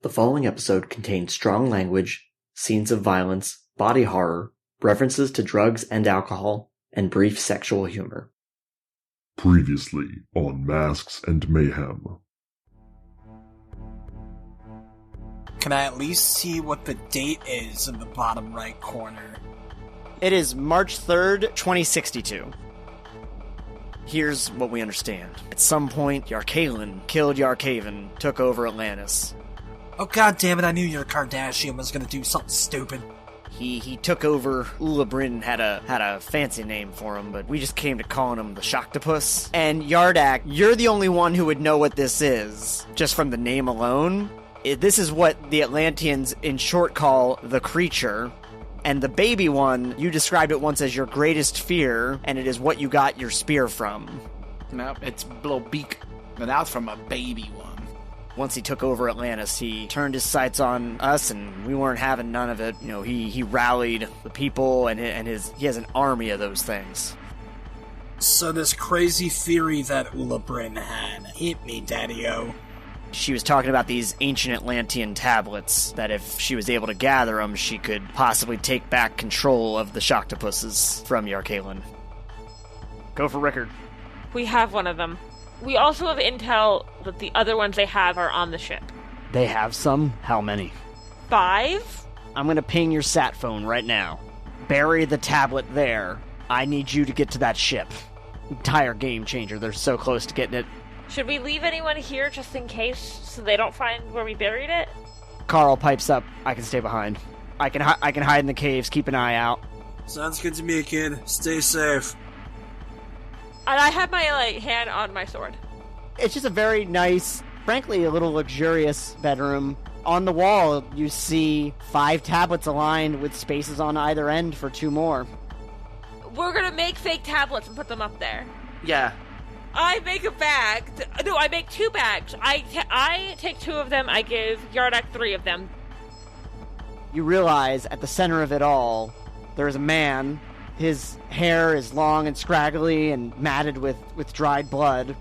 The following episode contains strong language, scenes of violence, body horror, references to drugs and alcohol, and brief sexual humor. Previously on Masks and Mayhem. Can I at least see what the date is in the bottom right corner? It is March 3rd, 2062. Here's what we understand. At some point, Yarkalan killed Yarkavan, took over Atlantis. Oh god damn it, I knew your Kardashian was gonna do something stupid. He took over. Ulabrin had a fancy name for him, but we just came to calling him the Shocktopus. And Yardak, you're the only one who would know what this is, just from the name alone. This is what the Atlanteans in short call the creature. And the baby one, you described it once as your greatest fear, and it is what you got your spear from. Nope, it's little beak, but that's from a baby one. Once he took over Atlantis, he turned his sights on us, and we weren't having none of it. You know, he rallied the people, and he has an army of those things. So this crazy theory that Ulabrin had hit me, Daddy-O. She was talking about these ancient Atlantean tablets, that if she was able to gather them, she could possibly take back control of the Shocktopuses from Yarkalan. Go for Rickard. We have one of them. We also have intel that the other ones they have are on the ship. They have some? How many? 5? I'm gonna ping your sat phone right now. Bury the tablet there. I need you to get to that ship. Entire game changer. They're so close to getting it. Should we leave anyone here just in case so they don't find where we buried it? Carl pipes up. I can stay behind. I can hide in the caves, keep an eye out. Sounds good to me, kid. Stay safe. And I have my hand on my sword. It's just a very nice, frankly, a little luxurious bedroom. On the wall, you see 5 tablets aligned with spaces on either end for 2 more. We're gonna make fake tablets and put them up there. Yeah. I make a bag. No, I make 2 bags. I take 2 of them. I give Yardak 3 of them. You realize at the center of it all, there is a man. His hair is long and scraggly and matted with dried blood,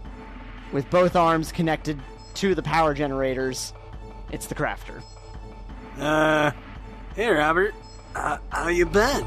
with both arms connected to the power generators. It's the Crafter. Hey Robert. How you been?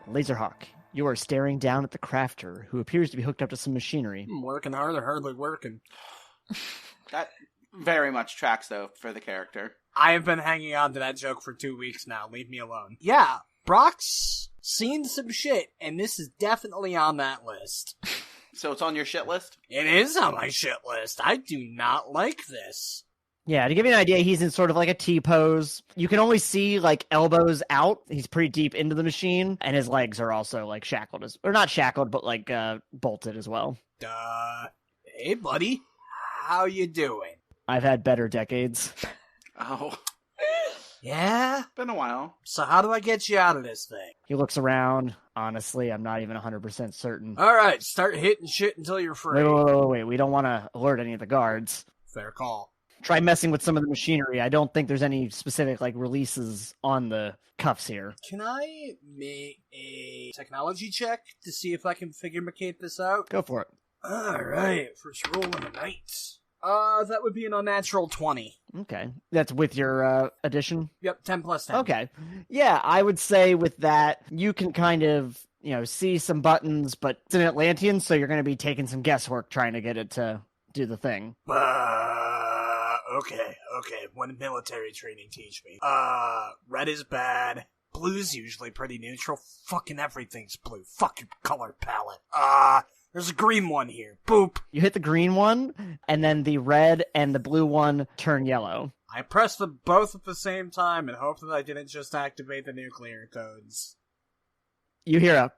Lazerhawk, you are staring down at the Crafter, who appears to be hooked up to some machinery. I'm working hard or hardly working. That very much tracks, though, for the character. I have been hanging on to that joke for 2 weeks now. Leave me alone. Yeah, Brock's seen some shit, and this is definitely on that list. So it's on your shit list? It is on my shit list. I do not like this. Yeah, to give you an idea, he's in sort of like a T-pose. You can only see, like, elbows out. He's pretty deep into the machine, and his legs are also, like, shackled. Or not shackled, but, like, bolted as well. Hey, buddy. How you doing? I've had better decades. Oh. Yeah? Been a while. So how do I get you out of this thing? He looks around. Honestly, I'm not even 100% certain. Alright, start hitting shit until you're free. Wait. We don't want to alert any of the guards. Fair call. Try messing with some of the machinery. I don't think there's any specific, like, releases on the cuffs here. Can I make a technology check to see if I can figure-macate this out? Go for it. Alright, first roll of the night. That would be an unnatural 20. Okay. That's with your, addition? Yep, 10 plus 10. Okay. Yeah, I would say with that, you can kind of, see some buttons, but it's an Atlantean, so you're going to be taking some guesswork trying to get it to do the thing. Okay. What did military training teach me? Red is bad. Blue's usually pretty neutral. Fucking everything's blue. Fuck your color palette. There's a green one here. Boop. You hit the green one, and then the red and the blue one turn yellow. I pressed them both at the same time and hoped that I didn't just activate the nuclear codes. You hear a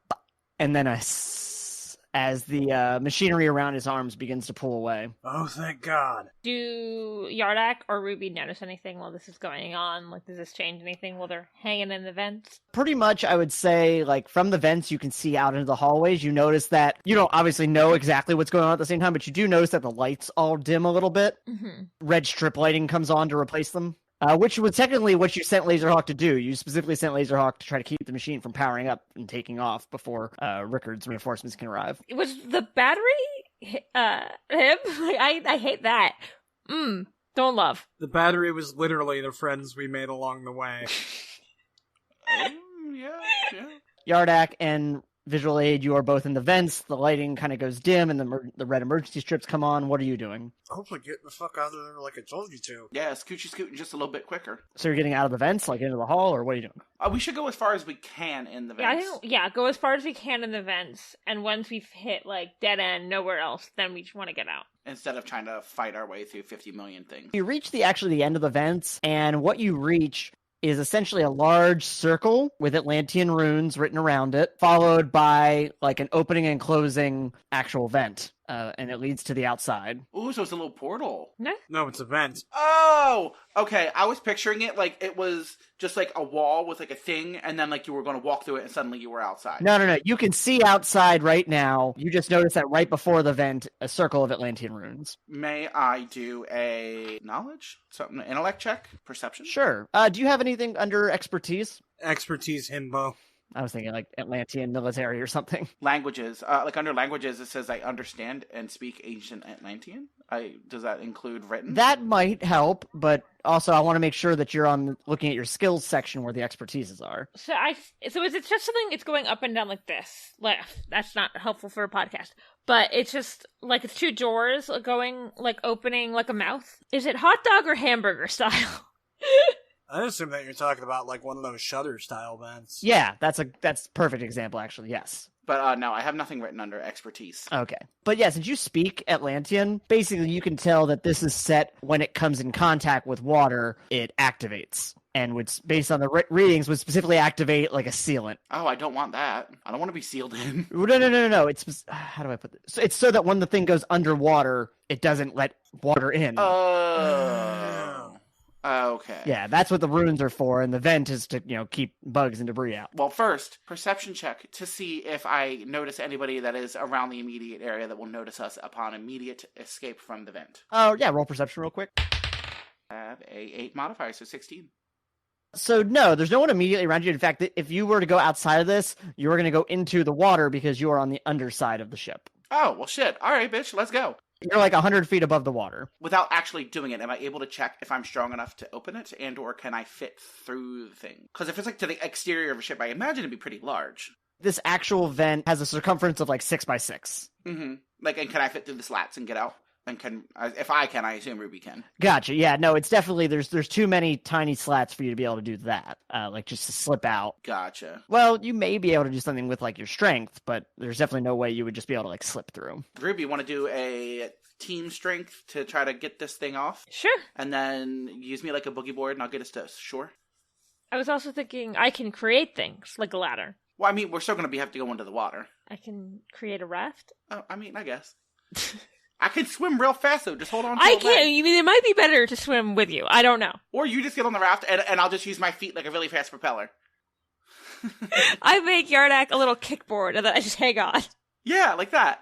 and then a s as the machinery around his arms begins to pull away. Oh, thank God. Do Yardak or Ruby notice anything while this is going on? Like, does this change anything while they're hanging in the vents? Pretty much, I would say, like, from the vents you can see out into the hallways. You notice that you don't obviously know exactly what's going on at the same time, but you do notice that the lights all dim a little bit. Mm-hmm. Red strip lighting comes on to replace them. Which was technically what you sent Lazerhawk to do. You specifically sent Lazerhawk to try to keep the machine from powering up and taking off before Rickard's reinforcements can arrive. Was the battery him? I hate that. Don't love. The battery was literally the friends we made along the way. Yeah. Yardak and Visual Aid, you are both in the vents. The lighting kind of goes dim, and the red emergency strips come on. What are you doing? Hopefully get the fuck out of there like I told you to. Yeah, scooting just a little bit quicker. So you're getting out of the vents, like into the hall, or what are you doing? We should go as far as we can in the vents. Go as far as we can in the vents, and once we've hit, like, dead end, nowhere else, then we just want to get out. Instead of trying to fight our way through 50 million things. You reach the end of the vents, and what you reach is essentially a large circle with Atlantean runes written around it, followed by like an opening and closing actual vent, and it leads to the outside. Ooh, so it's a little portal. No, it's a vent. Oh, okay. I was picturing it like it was just like a wall with like a thing, and then like you were going to walk through it, and suddenly you were outside. No. You can see outside right now. You just noticed that right before the vent, a circle of Atlantean runes. May I do a knowledge? Something, intellect check? Perception? Sure. Do you have anything under expertise? Expertise himbo. I was thinking like Atlantean military or something. Languages. Like under languages, it says I understand and speak ancient Atlantean. Does that include written? That might help, but also I want to make sure that you're looking at your skills section where the expertises are. So is it just something it's going up and down like this? Like, that's not helpful for a podcast. But it's just like it's two doors going like opening like a mouth. Is it hot dog or hamburger style? I assume that you're talking about like one of those Shutter style vents. Yeah, that's perfect example actually. Yes. But no, I have nothing written under expertise. Okay. But yeah, since you speak Atlantean, basically you can tell that this is set when it comes in contact with water, it activates. And would, based on the readings, would specifically activate like a sealant. Oh, I don't want that. I don't want to be sealed in. No. It's, how do I put this? It's so that when the thing goes underwater, it doesn't let water in. Okay. Yeah, that's what the runes are for, and the vent is to, keep bugs and debris out. Well, first, perception check to see if I notice anybody that is around the immediate area that will notice us upon immediate escape from the vent. Oh, yeah, roll perception real quick. I have a 8 modifier, so 16. So no, there's no one immediately around you. In fact, if you were to go outside of this, you were going to go into the water because you are on the underside of the ship. Oh, well shit. All right, bitch, let's go. You're like 100 feet above the water. Without actually doing it, am I able to check if I'm strong enough to open it, and or can I fit through the thing? Because if it's like to the exterior of a ship, I imagine it'd be pretty large. This actual vent has a circumference of like 6 by 6. Mm-hmm. Like, and can I fit through the slats and get out? And if I can, I assume Ruby can. Gotcha. Yeah, no, it's definitely, there's too many tiny slats for you to be able to do that. Like just to slip out. Gotcha. Well, you may be able to do something with like your strength, but there's definitely no way you would just be able to like slip through. Ruby, want to do a team strength to try to get this thing off? Sure. And then use me like a boogie board and I'll get us to shore. I was also thinking I can create things like a ladder. Well, I mean, we're still going to have to go into the water. I can create a raft. Oh, I mean, I guess. I can swim real fast, though. Just hold on to I a can't. leg. I mean, it might be better to swim with you. I don't know. Or you just get on the raft, and I'll just use my feet like a really fast propeller. I make Yardak a little kickboard, and then I just hang on. Yeah, like that.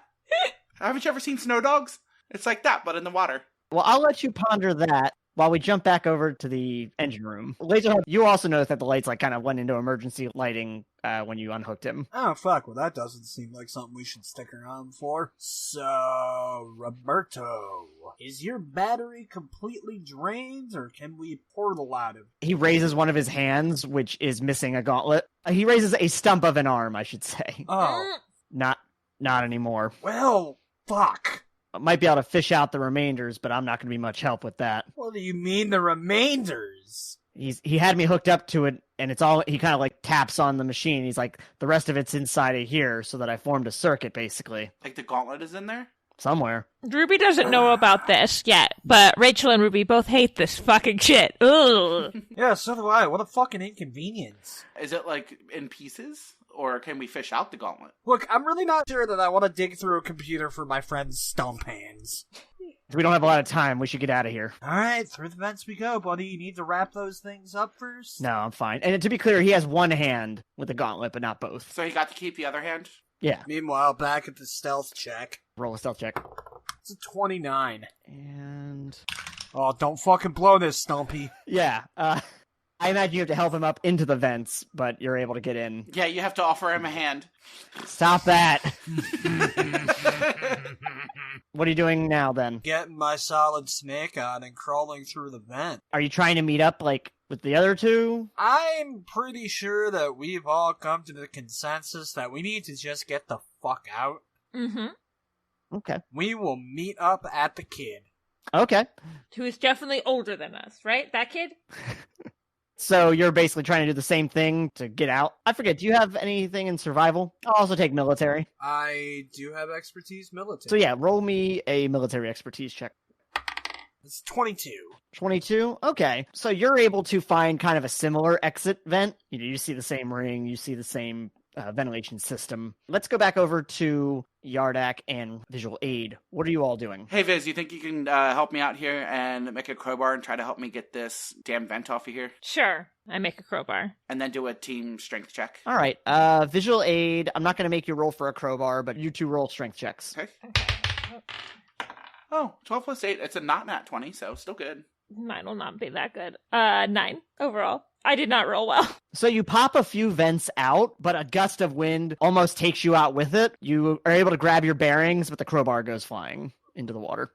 Haven't you ever seen Snow Dogs? It's like that, but in the water. Well, I'll let you ponder that while we jump back over to the engine room. Lazerhawk, you also noticed that the lights like kind of went into emergency lighting when you unhooked him. Oh, fuck. Well, that doesn't seem like something we should stick around for. So, Roberto, is your battery completely drained, or can we portal out of it? He raises one of his hands, which is missing a gauntlet. He raises a stump of an arm, I should say. Oh. Not anymore. Well, fuck. I might be able to fish out the remainders, but I'm not going to be much help with that. What do you mean, the remainders? He had me hooked up to it, and it's all, he kind of like taps on the machine. He's like, the rest of it's inside of here, so that I formed a circuit, basically. Like the gauntlet is in there? Somewhere. Ruby doesn't know about this yet, but Rachel and Ruby both hate this fucking shit. Ugh. Yeah, so do I. What a fucking inconvenience. Is it like in pieces? or can we fish out the gauntlet? Look, I'm really not sure that I want to dig through a computer for my friend's stump hands. We don't have a lot of time. We should get out of here. Alright, through the vents we go, buddy. You need to wrap those things up first? No, I'm fine. And to be clear, he has one hand with the gauntlet, but not both. So he got to keep the other hand? Yeah. Meanwhile, back at the stealth check. Roll a stealth check. It's a 29. And... Oh, don't fucking blow this, Stumpy. yeah, I imagine you have to help him up into the vents, but you're able to get in. Yeah, you have to offer him a hand. Stop that! What are you doing now, then? Getting my solid snake on and crawling through the vent. Are you trying to meet up, like, with the other two? I'm pretty sure that we've all come to the consensus that we need to just get the fuck out. Mm-hmm. Okay. We will meet up at the kid. Okay. Who is definitely older than us, right? That kid? So you're basically trying to do the same thing to get out? I forget, do you have anything in survival? I'll also take military. I do have expertise military. So yeah, roll me a military expertise check. It's 22. 22? Okay. So you're able to find kind of a similar exit vent. You see the same ring, you see the same ventilation system. Let's go back over to Yardak and Visual Aid. What are you all doing? Hey, Viz, you think you can help me out here and make a crowbar and try to help me get this damn vent off of here? Sure. I make a crowbar. And then do a team strength check. All right. Visual Aid, I'm not going to make you roll for a crowbar, but you two roll strength checks. Okay. Oh, 12 plus 8. It's a not nat 20, so still good. Mine will not be that good. 9 overall. I did not roll well. So you pop a few vents out, but a gust of wind almost takes you out with it. You are able to grab your bearings, but the crowbar goes flying into the water.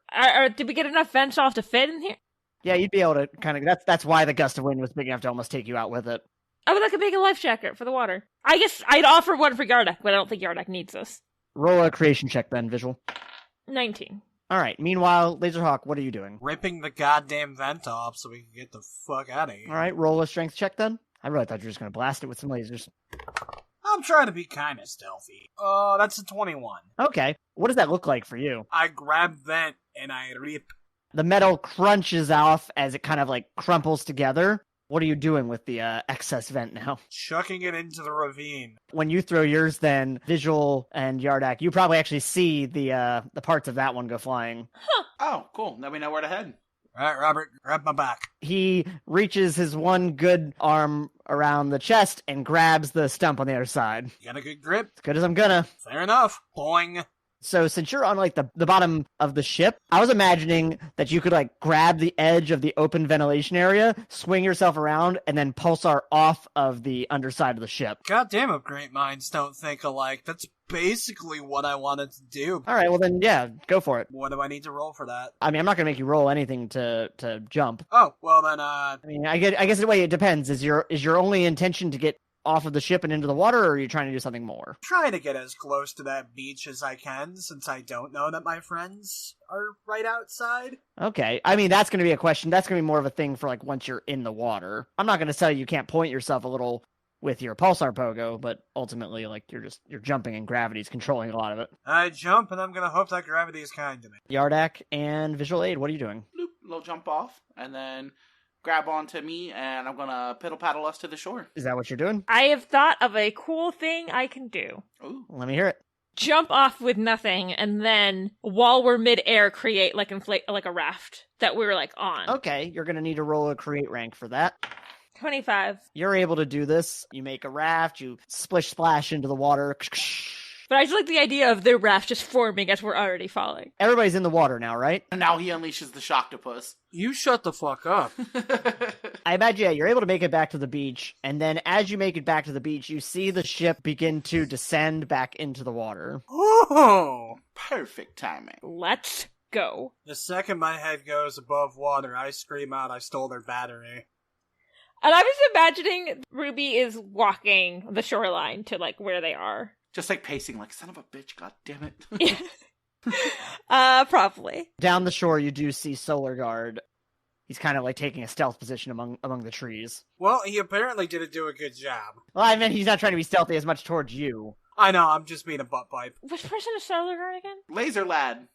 Did we get enough vents off to fit in here? Yeah, you'd be able to kind of... That's why the gust of wind was big enough to almost take you out with it. I would like to make a life jacket for the water. I guess I'd offer one for Yardak, but I don't think Yardak needs this. Roll a creation check then, Visual. 19. All right. Meanwhile, Lazerhawk, what are you doing? Ripping the goddamn vent off so we can get the fuck out of here. All right. Roll a strength check then. I really thought you were just going to blast it with some lasers. I'm trying to be kind of stealthy. That's a 21. Okay. What does that look like for you? I grab vent and I rip. The metal crunches off as it kind of like crumples together. What are you doing with the excess vent now? Chucking it into the ravine. When you throw yours, then Visual and Yardak, you probably actually see the parts of that one go flying. Huh. Oh, cool. Now we know where to head. All right, Robert, grab my back. He reaches his one good arm around the chest and grabs the stump on the other side. You got a good grip? As good as I'm gonna. Fair enough. Boing. So since you're on like the bottom of the ship, I was imagining that you could like grab the edge of the open ventilation area, swing yourself around, and then pulsar off of the underside of the ship. God damn it, great minds don't think alike. That's basically what I wanted to do. All right, well then, yeah, go for it. What do I need to roll for that? I mean, I'm not gonna make you roll anything to jump. Oh, well then, I mean, I guess the way it depends. Is your only intention to get off of the ship and into the water, or are you trying to do something more? Trying to get as close to that beach as I can, since I don't know that my friends are right outside. Okay. I mean, that's going to be a question. That's going to be more of a thing for, like, once you're in the water. I'm not going to tell you can't point yourself a little with your pulsar pogo, but ultimately, like, you're jumping and gravity's controlling a lot of it. I jump, and I'm gonna hope that gravity is kind to me. Yardak and Visual Aid, what are you doing? Bloop, little jump off, and then grab onto me, and I'm gonna piddle paddle us to the shore. Is that what you're doing? I have thought of a cool thing I can do. Ooh. Let me hear it. Jump off with nothing, and then while we're mid-air, create like a raft that we're like on. Okay, you're going to need to roll a create rank for that. 25. You're able to do this. You make a raft, you splish splash into the water. But I just like the idea of the raft just forming as we're already falling. Everybody's in the water now, right? And now he unleashes the Shocktopus. You shut the fuck up. I imagine, yeah, you're able to make it back to the beach, and then as you make it back to the beach, you see the ship begin to descend back into the water. Oh! Perfect timing. Let's go. The second my head goes above water, I scream out I stole their battery. And I'm just imagining Ruby is walking the shoreline to like where they are. Just like pacing, like, son of a bitch, god damn it. Probably. Down the shore, you do see Solar Guard. He's kind of like taking a stealth position among the trees. Well, he apparently didn't do a good job. Well, I mean, he's not trying to be stealthy as much towards you. I know, I'm just being a butt pipe. Which person is Solar Guard again? Laser lad.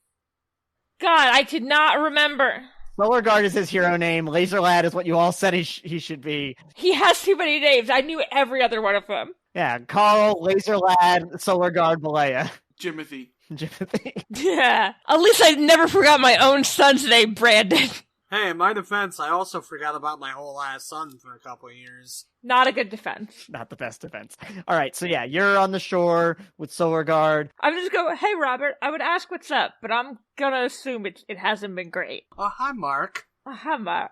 God, I did not remember. Solar Guard is his hero name. Laser Lad is what you all said he should be. He has too many names. I knew every other one of them. Yeah, Carl, Laser Lad, Solar Guard, Bollea. Jimothy. Jimothy. Yeah. At least I never forgot my own son's name, Brandon. Hey, in my defense, I also forgot about my whole ass son for a couple of years. Not a good defense. Not the best defense. All right, so yeah, you're on the shore with Solar Guard. I'm just going, hey, Robert, I would ask what's up, but I'm gonna assume it hasn't been great. Oh, hi, Mark. Hi, Mark.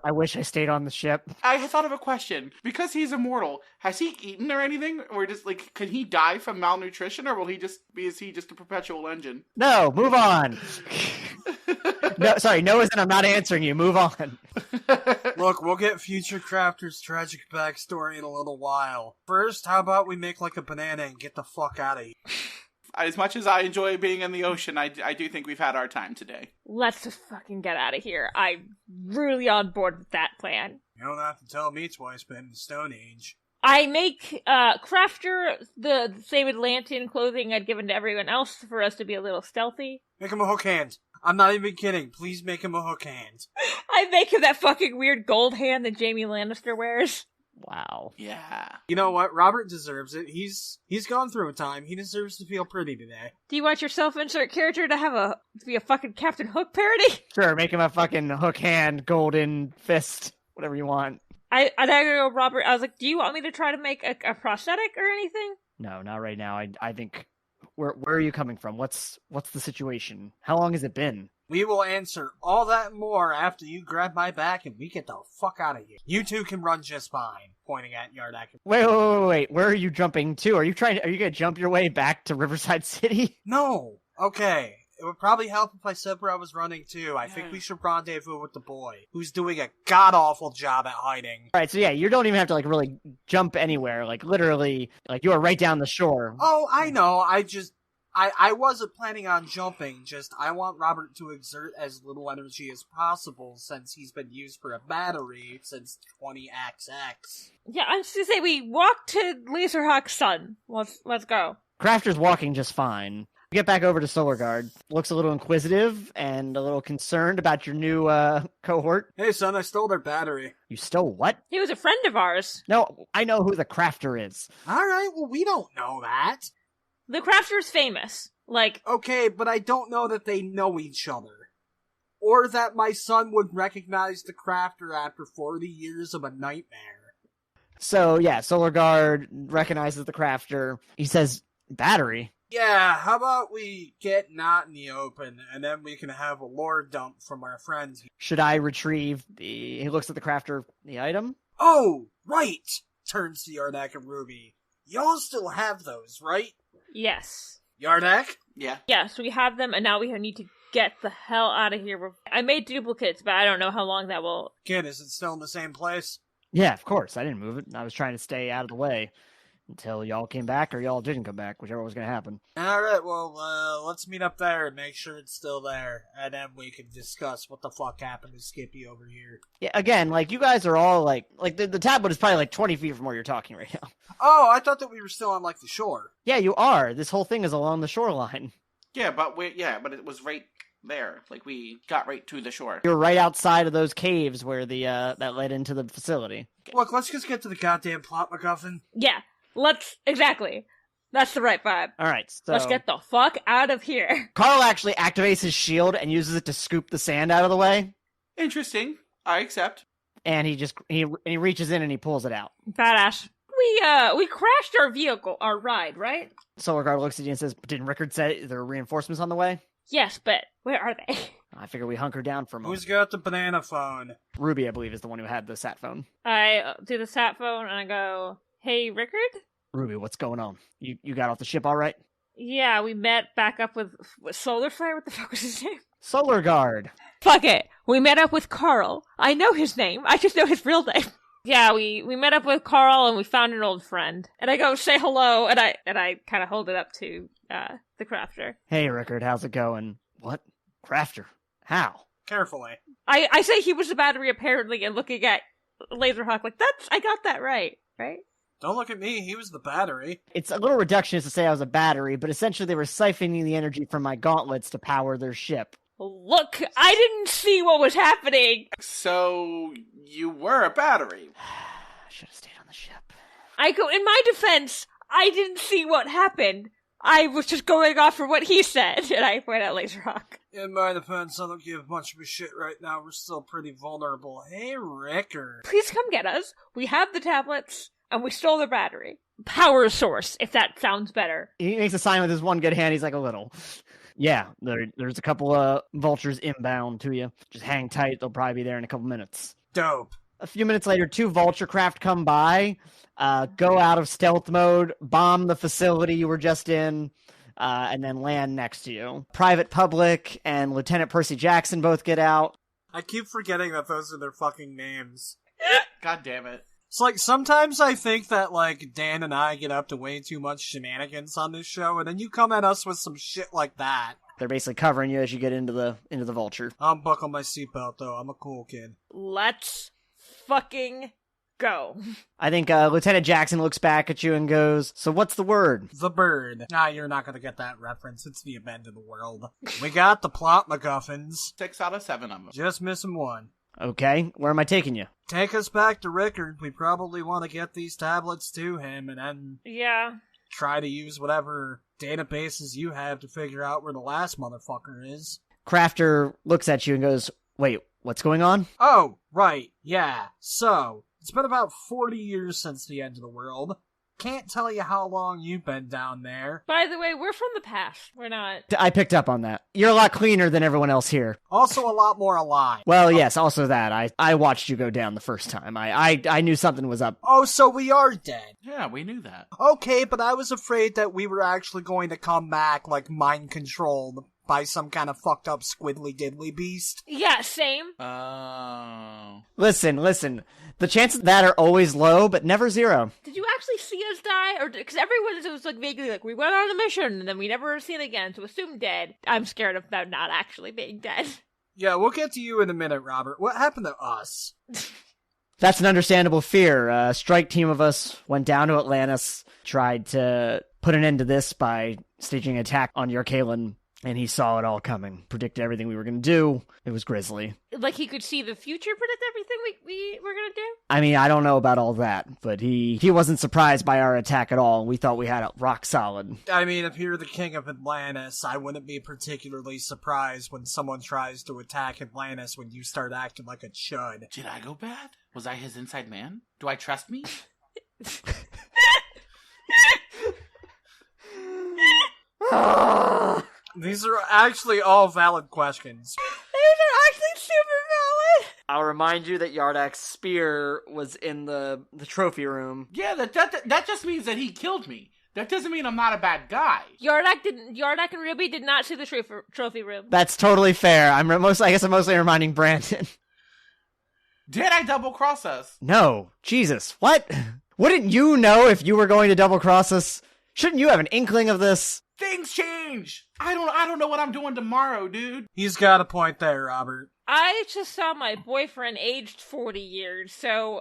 I wish I stayed on the ship. I thought of a question. Because he's immortal, has he eaten or anything? Or just, like, can he die from malnutrition? Or will he just, is he just a perpetual engine? No, move on. No, sorry, no isn't. I'm not answering you. Move on. Look, we'll get Future Crafter's tragic backstory in a little while. First, how about we make like a banana and get the fuck out of here? As much as I enjoy being in the ocean, I do think we've had our time today. Let's just fucking get out of here. I'm really on board with that plan. You don't have to tell me twice, but in the Stone Age. I make Crafter the same Atlantean clothing I'd given to everyone else for us to be a little stealthy. Make him a hook hand. I'm not even kidding. Please make him a hook hand. I make him that fucking weird gold hand that Jaime Lannister wears. Wow. Yeah. You know what? Robert deserves it. He's gone through a time. He deserves to feel pretty today. Do you want your self-insert character to be a fucking Captain Hook parody? Sure, make him a fucking hook hand, golden fist, whatever you want. I go, Robert, I was like, do you want me to try to make a prosthetic or anything? No, not right now. I think... Where are you coming from? What's the situation? How long has it been? We will answer all that and more after you grab my back and we get the fuck out of here. You two can run just fine, pointing at Yardak. Wait. Where are you jumping to? Are you gonna jump your way back to Riverside City? No. Okay. It would probably help if I said where I was running to. I think we should rendezvous with the boy, who's doing a god-awful job at hiding. Alright, so yeah, you don't even have to, like, really jump anywhere. Like, literally, like, you are right down the shore. Oh, I know. I wasn't planning on jumping, just I want Robert to exert as little energy as possible since he's been used for a battery since 20XX. Yeah, I'm just gonna say we walk to Lazerhawk's son. Let's go. Crafter's walking just fine. We get back over to Solar Guard. Looks a little inquisitive and a little concerned about your new cohort. Hey son, I stole their battery. You stole what? He was a friend of ours. No, I know who the Crafter is. Alright, well we don't know that. The Crafter's famous. Like, okay, but I don't know that they know each other. Or that my son would recognize the Crafter after 40 years of a nightmare. So, yeah, Solar Guard recognizes the Crafter. He says, battery? Yeah, how about we get not in the open, and then we can have a lore dump from our friends. Should I retrieve he looks at the Crafter, the item? Oh, right! Turns to Yardak and Ruby. Y'all still have those, right? yes. Yardak? Yeah. Yes, we have them, and now we need to get the hell out of here. I made duplicates, but I don't know how long that will... Kid, is it still in the same place? Yeah, of course. I didn't move it. I was trying to stay out of the way until y'all came back or y'all didn't come back, whichever was going to happen. Alright, well, let's meet up there and make sure it's still there, and then we can discuss what the fuck happened to Skippy over here. Yeah, again, like, you guys are all, like the tablet is probably, like, 20 feet from where you're talking right now. Oh, I thought that we were still on, like, the shore. Yeah, you are. This whole thing is along the shoreline. Yeah, but it was right there. Like, we got right to the shore. You're right outside of those caves where the that led into the facility. Look, let's just get to the goddamn plot, MacGuffin. Yeah, exactly. That's the right vibe. Alright, so... Let's get the fuck out of here. Carl actually activates his shield and uses it to scoop the sand out of the way. Interesting. I accept. And he reaches in and he pulls it out. Badass. We crashed our vehicle, our ride, right? Solar Guard looks at you and says, didn't Rickard say there are reinforcements on the way? Yes, but where are they? I figure we hunker down for a moment. Who's got the banana phone? Ruby, I believe, is the one who had the sat phone. I do the sat phone and I go, hey, Rickard? Ruby, what's going on? You got off the ship all right? Yeah, we met back up with Solar Flare? What the fuck was his name? Solar Guard. Fuck it. We met up with Carl. I know his name. I just know his real name. Yeah, we met up with Carl and we found an old friend. And I go say hello and I kind of hold it up to the Crafter. Hey, Rickard, how's it going? What? Crafter? How? Carefully. I say he was the battery apparently and looking at Lazerhawk like, I got that right? Don't look at me, he was the battery. It's a little reductionist to say I was a battery, but essentially they were siphoning the energy from my gauntlets to power their ship. Look, I didn't see what was happening. So, you were a battery. I should have stayed on the ship. I go, in my defense, I didn't see what happened. I was just going off for what he said, and I point out Lazerhawk. In my defense, I don't give much of a shit right now. We're still pretty vulnerable. Hey, Ricker. Please come get us. We have the tablets, and we stole their battery. Power source, if that sounds better. He makes a sign with his one good hand. He's like, a little. Yeah, there's a couple of vultures inbound to you. Just hang tight. They'll probably be there in a couple minutes. Dope. A few minutes later, 2 vulture craft come by, go out of stealth mode, bomb the facility you were just in, and then land next to you. Private Public and Lieutenant Percy Jackson both get out. I keep forgetting that those are their fucking names. God damn it. It's like, sometimes I think that, like, Dan and I get up to way too much shenanigans on this show, and then you come at us with some shit like that. They're basically covering you as you get into the vulture. I'm buckling my seatbelt, though. I'm a cool kid. Let's fucking go. I think Lieutenant Jackson looks back at you and goes, so what's the word? The bird. Nah, you're not gonna get that reference. It's the event of the world. We got the plot MacGuffins. 6 out of 7 of them. Just missing one. Okay, where am I taking you? Take us back to Rickard. We probably want to get these tablets to him and then Yeah. try to use whatever databases you have to figure out where the last motherfucker is. Crafter looks at you and goes, wait, what's going on? Oh, right, yeah. So, it's been about 40 years since the end of the world. Can't tell you how long you've been down there. By the way, we're from the past. We're not. I picked up on that. You're a lot cleaner than everyone else here. Also a lot more alive. Well, yes, also that. I watched you go down the first time. I knew something was up. Oh, so we are dead. Yeah, we knew that. Okay, but I was afraid that we were actually going to come back, like, mind-controlled by some kind of fucked up squiddly diddly beast. Yeah, same. Oh. Listen. The chances of that are always low, but never zero. Did you actually see us die? Or because everyone was like vaguely like, we went on a mission and then we never seen it again, so assume dead. I'm scared of them not actually being dead. Yeah, we'll get to you in a minute, Robert. What happened to us? That's an understandable fear. A strike team of us went down to Atlantis, tried to put an end to this by staging an attack on Yarkalan, and he saw it all coming. Predicted everything we were going to do. It was grisly. Like he could see the future, predict everything we were gonna do? I mean, I don't know about all that, but he wasn't surprised by our attack at all. We thought we had it rock solid. I mean, if you're the king of Atlantis, I wouldn't be particularly surprised when someone tries to attack Atlantis when you start acting like a chud. Did I go bad? Was I his inside man? Do I trust me? These are actually all valid questions. These are actually super valid! I'll remind you that Yardak's spear was in the trophy room. Yeah, that just means that he killed me. That doesn't mean I'm not a bad guy. Yardak and Ruby did not see the trophy room. That's totally fair. I guess I'm mostly reminding Brandon. Did I double cross us? No. Jesus. What? Wouldn't you know if you were going to double cross us? Shouldn't you have an inkling of this? Things change. I don't know what I'm doing tomorrow, dude. He's got a point there, Robert. I just saw my boyfriend aged 40 years, so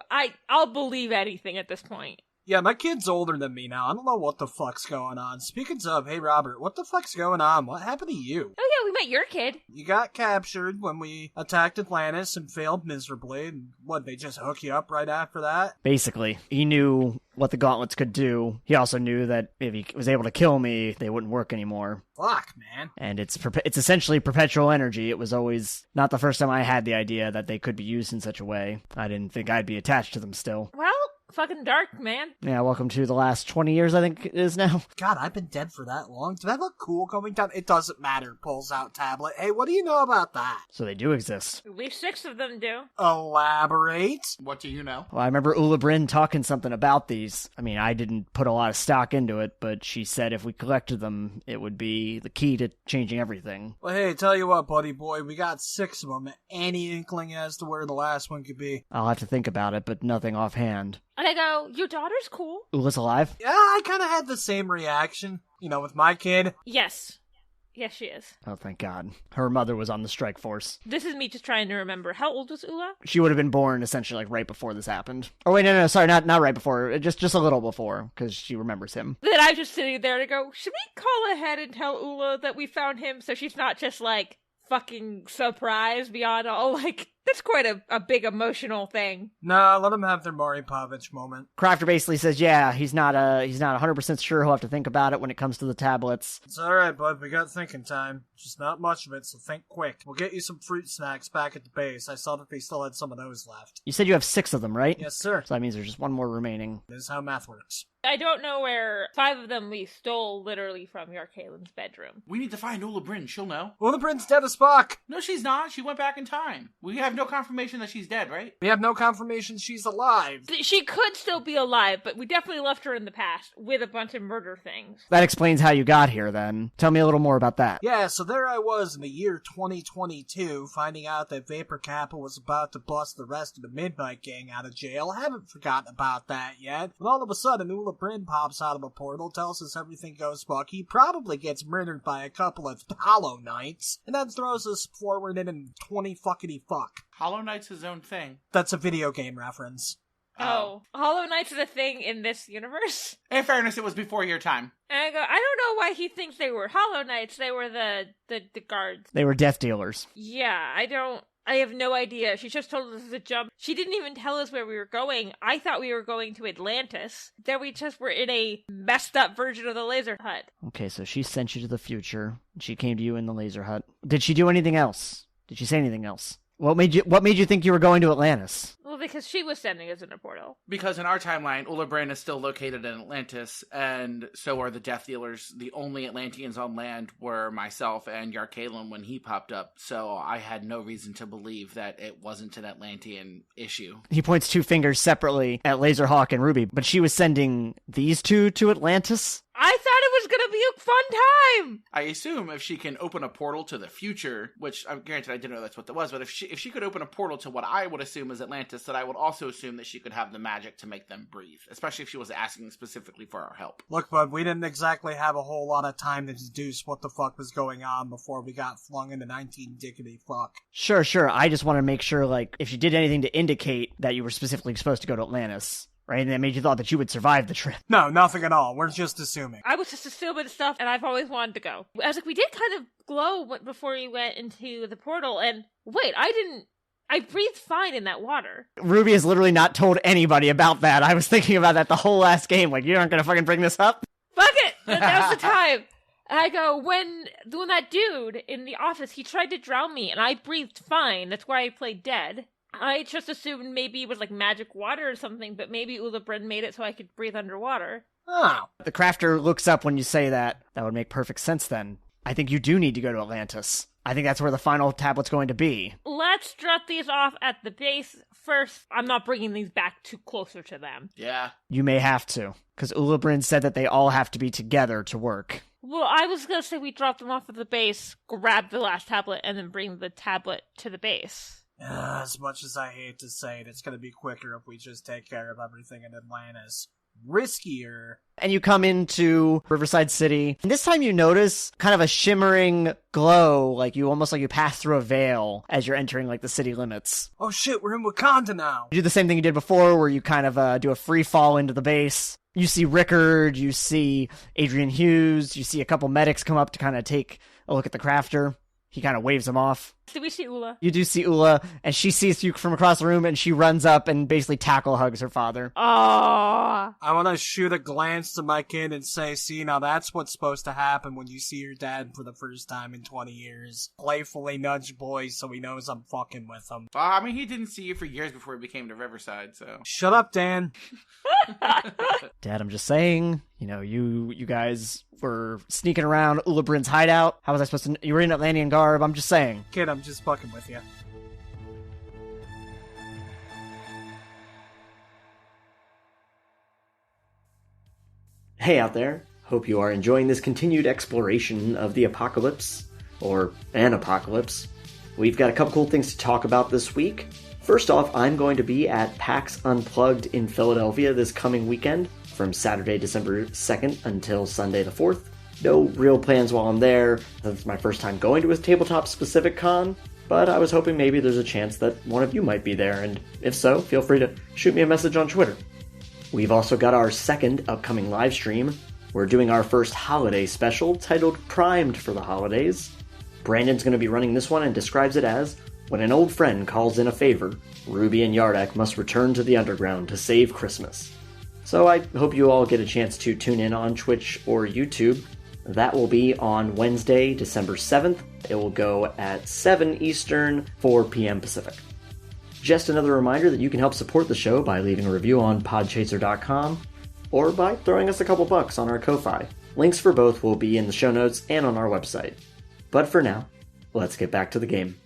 I'll believe anything at this point. Yeah, my kid's older than me now. I don't know what the fuck's going on. Speaking of, hey Robert, what the fuck's going on? What happened to you? Oh yeah, we met your kid. You got captured when we attacked Atlantis and failed miserably, and what, they just hook you up right after that? Basically, he knew what the gauntlets could do. He also knew that if he was able to kill me, they wouldn't work anymore. Fuck, man. And it's essentially perpetual energy. It was always not the first time I had the idea that they could be used in such a way. I didn't think I'd be attached to them still. Well, fucking dark, man. Yeah, welcome to the last 20 years, I think it is now. God, I've been dead for that long. Did I look cool coming down? It doesn't matter. Pulls out tablet. Hey, what do you know about that? So they do exist. At least 6 of them do. Elaborate. What do you know? Well, I remember Ula Bryn talking something about these. I mean, I didn't put a lot of stock into it, but she said if we collected them, it would be the key to changing everything. Well, hey, tell you what, buddy boy, we got 6 of them. Any inkling as to where the last one could be? I'll have to think about it, but nothing offhand. And I go, your daughter's cool. Ula's alive? Yeah, I kind of had the same reaction. You know, with my kid. Yes. Yes, she is. Oh, thank God. Her mother was on the strike force. This is me just trying to remember. How old was Ula? She would have been born essentially like right before this happened. Oh wait, no, sorry, not right before. Just a little before, because she remembers him. Then I'm just sitting there to go, should we call ahead and tell Ula that we found him so she's not just like fucking surprise beyond all, like, that's quite a big emotional thing. Nah, let them have their Maury Povich moment. Crafter basically says, yeah, he's not 100% sure. He'll have to think about it when it comes to the tablets. It's alright, bud. We got thinking time. Just not much of it, so think quick. We'll get you some fruit snacks back at the base. I saw that they still had some of those left. You said you have 6 of them, right? Yes, sir. So that means there's just one more remaining. This is how math works. I don't know where 5 of them we stole literally from Yarkalin's bedroom. We need to find Ula Bryn. She'll know. Well, the prince dead as fuck. No, she's not. She went back in time. We have no confirmation that she's dead, right? We have no confirmation she's alive. She could still be alive, but we definitely left her in the past with a bunch of murder things. That explains how you got here, then. Tell me a little more about that. Yeah, so there I was in the year 2022, finding out that Vapor Kappa was about to bust the rest of the Midnight Gang out of jail. Haven't forgotten about that yet. When all of a sudden, Ula Bryn pops out of a portal, tells us everything goes fuck. He probably gets murdered by a couple of Hollow Knights, and then throws us forward in 20 fuckity fuck. Hollow Knight's his own thing. That's a video game reference. Oh, Hollow Knights is a thing in this universe? In fairness, it was before your time. And I go, I don't know why he thinks they were Hollow Knights. They were the guards. They were death dealers. Yeah, I have no idea. She just told us to jump. She didn't even tell us where we were going. I thought we were going to Atlantis. Then we just were in a messed up version of the laser hut. Okay, so she sent you to the future. She came to you in the laser hut. Did she do anything else? Did she say anything else? What made you think you were going to Atlantis? Well, because she was sending us in a portal. Because in our timeline, Ula Bryn is still located in Atlantis, and so are the Death Dealers. The only Atlanteans on land were myself and Yarkalin when he popped up, so I had no reason to believe that it wasn't an Atlantean issue. He points 2 fingers separately at Lazerhawk and Ruby, but she was sending these 2 to Atlantis? I thought it was gonna be a fun time! I assume if she can open a portal to the future, which I'm granted I didn't know that's what that was, but if she could open a portal to what I would assume is Atlantis, that I would also assume that she could have the magic to make them breathe, especially if she was asking specifically for our help. Look, bud, we didn't exactly have a whole lot of time to deduce what the fuck was going on before we got flung into 19 dickety fuck. Sure. I just want to make sure, like, if she did anything to indicate that you were specifically supposed to go to Atlantis. Right, and that made you thought that you would survive the trip. No, nothing at all. We're just assuming. I was just assuming stuff, and I've always wanted to go. I was like, we did kind of glow before we went into the portal, and wait, I breathed fine in that water. Ruby has literally not told anybody about that. I was thinking about that the whole last game. Like, you aren't gonna fucking bring this up? Fuck it! That was the time. And I go, when that dude in the office, he tried to drown me, and I breathed fine. That's why I played dead. I just assumed maybe it was like magic water or something, but maybe Ula Bryn made it so I could breathe underwater. Oh. The crafter looks up when you say that. That would make perfect sense then. I think you do need to go to Atlantis. I think that's where the final tablet's going to be. Let's drop these off at the base first. I'm not bringing these back too closer to them. Yeah. You may have to, because Ula Bryn said that they all have to be together to work. Well, I was going to say we drop them off at the base, grab the last tablet, and then bring the tablet to the base. As much as I hate to say it, it's going to be quicker if we just take care of everything in Atlantis. Riskier. And you come into Riverside City, and this time you notice kind of a shimmering glow, like you pass through a veil as you're entering like the city limits. Oh shit, we're in Wakanda now. You do the same thing you did before, where you kind of do a free fall into the base. You see Rickard, you see Adrian Hughes, you see a couple medics come up to kind of take a look at the crafter. He kind of waves them off. Do we see Ula? You do see Ula, and she sees you from across the room, and she runs up and basically tackle hugs her father. Aww. I want to shoot a glance to my kid and say, see, now that's what's supposed to happen when you see your dad for the first time in 20 years. Playfully nudge boy so he knows I'm fucking with him. I mean, he didn't see you for years before he became to Riverside, so... Shut up, Dan. Dad, I'm just saying, you guys were sneaking around Ula Bryn's hideout. How was I supposed to... You were in Atlantean garb, I'm just saying. Kid, I'm just fucking with you. Hey out there, hope you are enjoying this continued exploration of the apocalypse, or an apocalypse. We've got a couple cool things to talk about this week. First off, I'm going to be at PAX Unplugged in Philadelphia this coming weekend, from Saturday, December 2nd until Sunday the 4th. No real plans while I'm there, it's my first time going to a tabletop-specific con, but I was hoping maybe there's a chance that one of you might be there, and if so, feel free to shoot me a message on Twitter. We've also got our second upcoming live stream. We're doing our first holiday special titled Primed for the Holidays. Brandon's going to be running this one and describes it as, when an old friend calls in a favor, Ruby and Yardak must return to the underground to save Christmas. So I hope you all get a chance to tune in on Twitch or YouTube. That will be on Wednesday, December 7th. It will go at 7 Eastern, 4 p.m. Pacific. Just another reminder that you can help support the show by leaving a review on podchaser.com or by throwing us a couple bucks on our Ko-Fi. Links for both will be in the show notes and on our website. But for now, let's get back to the game.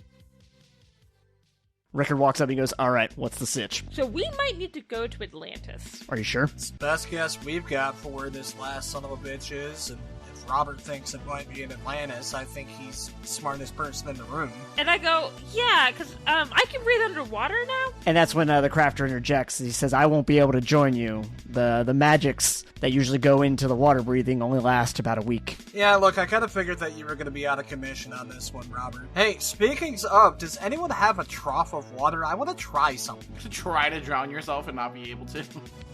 Rickard walks up and he goes, all right, what's the sitch? So we might need to go to Atlantis. Are you sure? It's the best guess we've got for where this last son of a bitch is, and if Robert thinks it might be in Atlantis, I think he's the smartest person in the room. And I go, yeah, because I can breathe underwater now? And that's when the crafter interjects. He says, I won't be able to join you. The magics that usually go into the water breathing only last about a week. Yeah, look, I kind of figured that you were going to be out of commission on this one, Robert. Hey, speaking of, does anyone have a trough of water? I want to try something. To try to drown yourself and not be able to.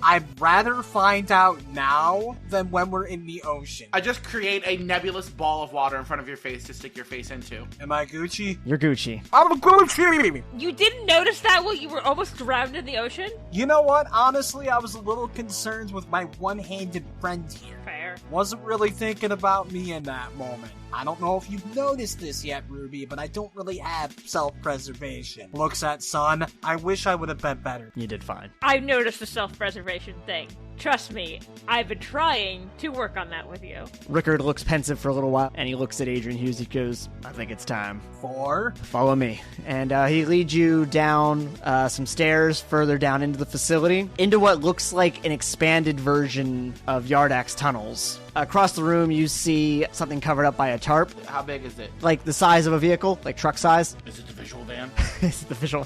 I'd rather find out now than when we're in the ocean. I just create a nebulous ball of water in front of your face to stick your face into. Am I Gucci? You're Gucci. I'm Gucci! You didn't notice that while you were almost drowned in the ocean? You know what? Honestly, I was a little concerned with my one-handed friend here. Fair. Wasn't really thinking about me in that moment. I don't know if you've noticed this yet, Ruby, but I don't really have self-preservation. Looks at son, I wish I would have been better. You did fine. I've noticed the self-preservation thing. Trust me, I've been trying to work on that with you. Rickard looks pensive for a little while, and he looks at Adrian Hughes. He goes, I think it's time. Follow me. And he leads you down some stairs further down into the facility, into what looks like an expanded version of Yardak's tunnels. Across the room, you see something covered up by a tarp. How big is it? Like the size of a vehicle, like truck size. Is it the visual van? It's the visual.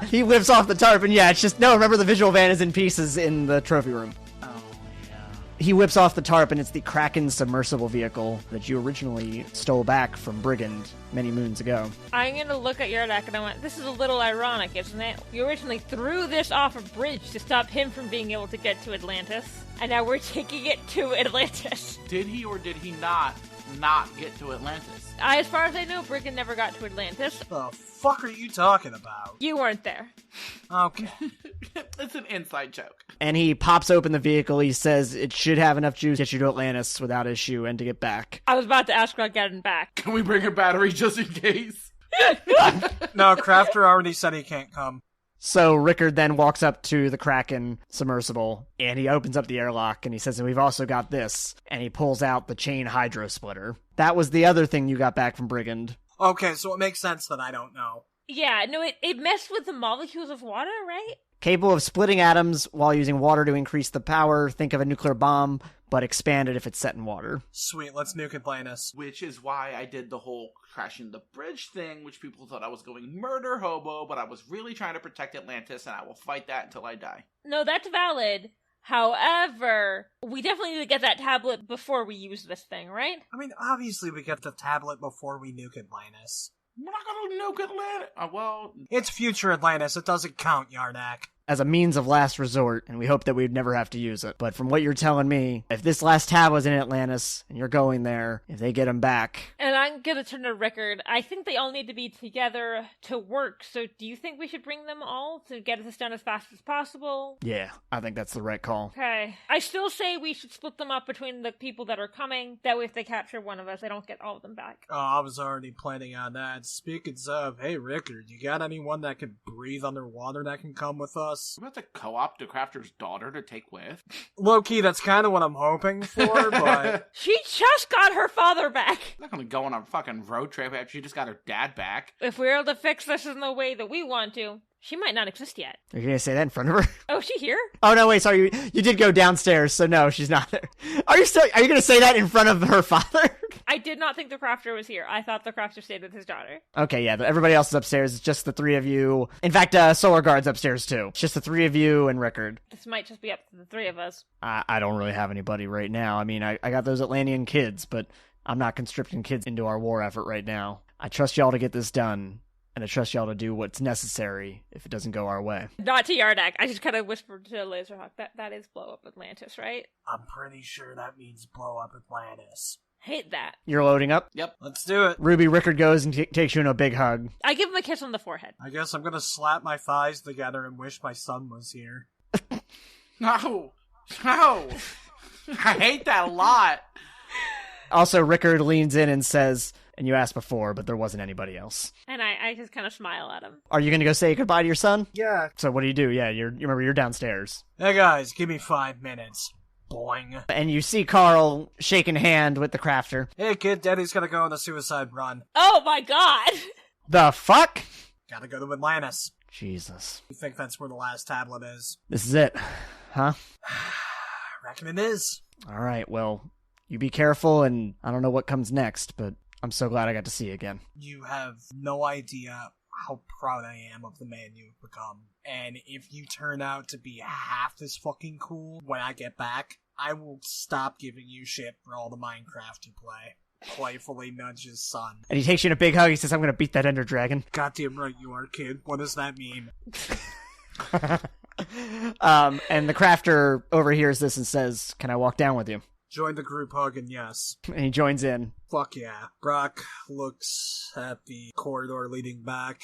He lifts off the tarp, and yeah, it's just, no, remember the visual van is in pieces in the trophy room. Oh, yeah. He whips off the tarp, and it's the Kraken submersible vehicle that you originally stole back from Brigand many moons ago. I'm gonna look at Yardak and I went, this is a little ironic, isn't it? You originally threw this off a bridge to stop him from being able to get to Atlantis, and now we're taking it to Atlantis. Did he or did he not get to Atlantis? As far as I know, Brigand never got to Atlantis. The fuck are you talking about? You weren't there. Okay. It's an inside joke. And he pops open the vehicle. He says it should have enough juice to get you to Atlantis without issue and to get back. I was about to ask about getting back. Can we bring a battery just in case? No, Crafter already said he can't come. So Rickard then walks up to the Kraken submersible, and he opens up the airlock, and he says, and we've also got this. And he pulls out the chain hydro splitter. That was the other thing you got back from Brigand. Okay, so it makes sense that I don't know. Yeah, no, it messed with the molecules of water, right? Capable of splitting atoms while using water to increase the power. Think of a nuclear bomb, but expanded if it's set in water. Sweet, let's nuke Atlantis. Which is why I did the whole crashing the bridge thing, which people thought I was going murder hobo, but I was really trying to protect Atlantis, and I will fight that until I die. No, that's valid. However, we definitely need to get that tablet before we use this thing, right? I mean, obviously we get the tablet before we nuke Atlantis. We're not gonna nuke Atlantis. Well, It's future Atlantis, it doesn't count, Yardak. As a means of last resort, and we hope that we'd never have to use it. But from what you're telling me, if this last tab was in Atlantis, and you're going there, if they get him back... And I'm gonna turn to Rickard. I think they all need to be together to work, so do you think we should bring them all to get this done as fast as possible? Yeah, I think that's the right call. Okay. I still say we should split them up between the people that are coming. That way if they capture one of us, they don't get all of them back. Oh, I was already planning on that. Speaking of, hey Rickard, you got anyone that can breathe underwater that can come with us? we have to co-opt the crafter's daughter to take with. Low-key, that's kind of what I'm hoping for, but... She just got her father back! She's not gonna go on a fucking road trip after she just got her dad back. If we're able to fix this in the way that we want to, she might not exist yet. Are you gonna say that in front of her? Oh, is she here? Oh no, wait, sorry, you did go downstairs, so no, she's not there. Are you gonna say that in front of her father? I did not think the crafter was here. I thought the crafter stayed with his daughter. Okay, yeah, everybody else is upstairs. It's just the three of you. In fact, Solar Guard's upstairs too. It's just the three of you and Rickard. This might just be up to the three of us. I don't really have anybody right now. I mean, I got those Atlantean kids, but I'm not conscripting kids into our war effort right now. I trust y'all to get this done. And I trust y'all to do what's necessary if it doesn't go our way. Not to Yardak. I just kind of whispered to Lazerhawk. That is blow up Atlantis, right? I'm pretty sure that means blow up Atlantis. Hate that. You're loading up? Yep. Let's do it. Ruby Rickard goes and takes you in a big hug. I give him a kiss on the forehead. I guess I'm gonna slap my thighs together and wish my son was here. No. No. I hate that a lot. Also, Rickard leans in and says, and you asked before, but there wasn't anybody else. And I just kind of smile at him. Are you going to go say goodbye to your son? Yeah. So what do? Yeah, you remember you're downstairs. Hey guys, give me 5 minutes. Boing. And you see Carl shaking hand with the crafter. Hey kid, Daddy's gonna go on a suicide run. Oh my god! The fuck? Gotta go to Atlantis. Jesus. You think that's where the last tablet is? This is it, huh? Reckon it is. All right, well, you be careful, and I don't know what comes next, but I'm so glad I got to see you again. You have no idea how proud I am of the man you've become. And if you turn out to be half as fucking cool when I get back, I will stop giving you shit for all the Minecraft you play. Playfully nudge his son. And he takes you in a big hug. He says, I'm going to beat that Ender Dragon. Goddamn right you are, kid. What does that mean? And the crafter overhears this and says, can I walk down with you? Join the group hug and yes. And he joins in. Fuck yeah. Brock looks at the corridor leading back.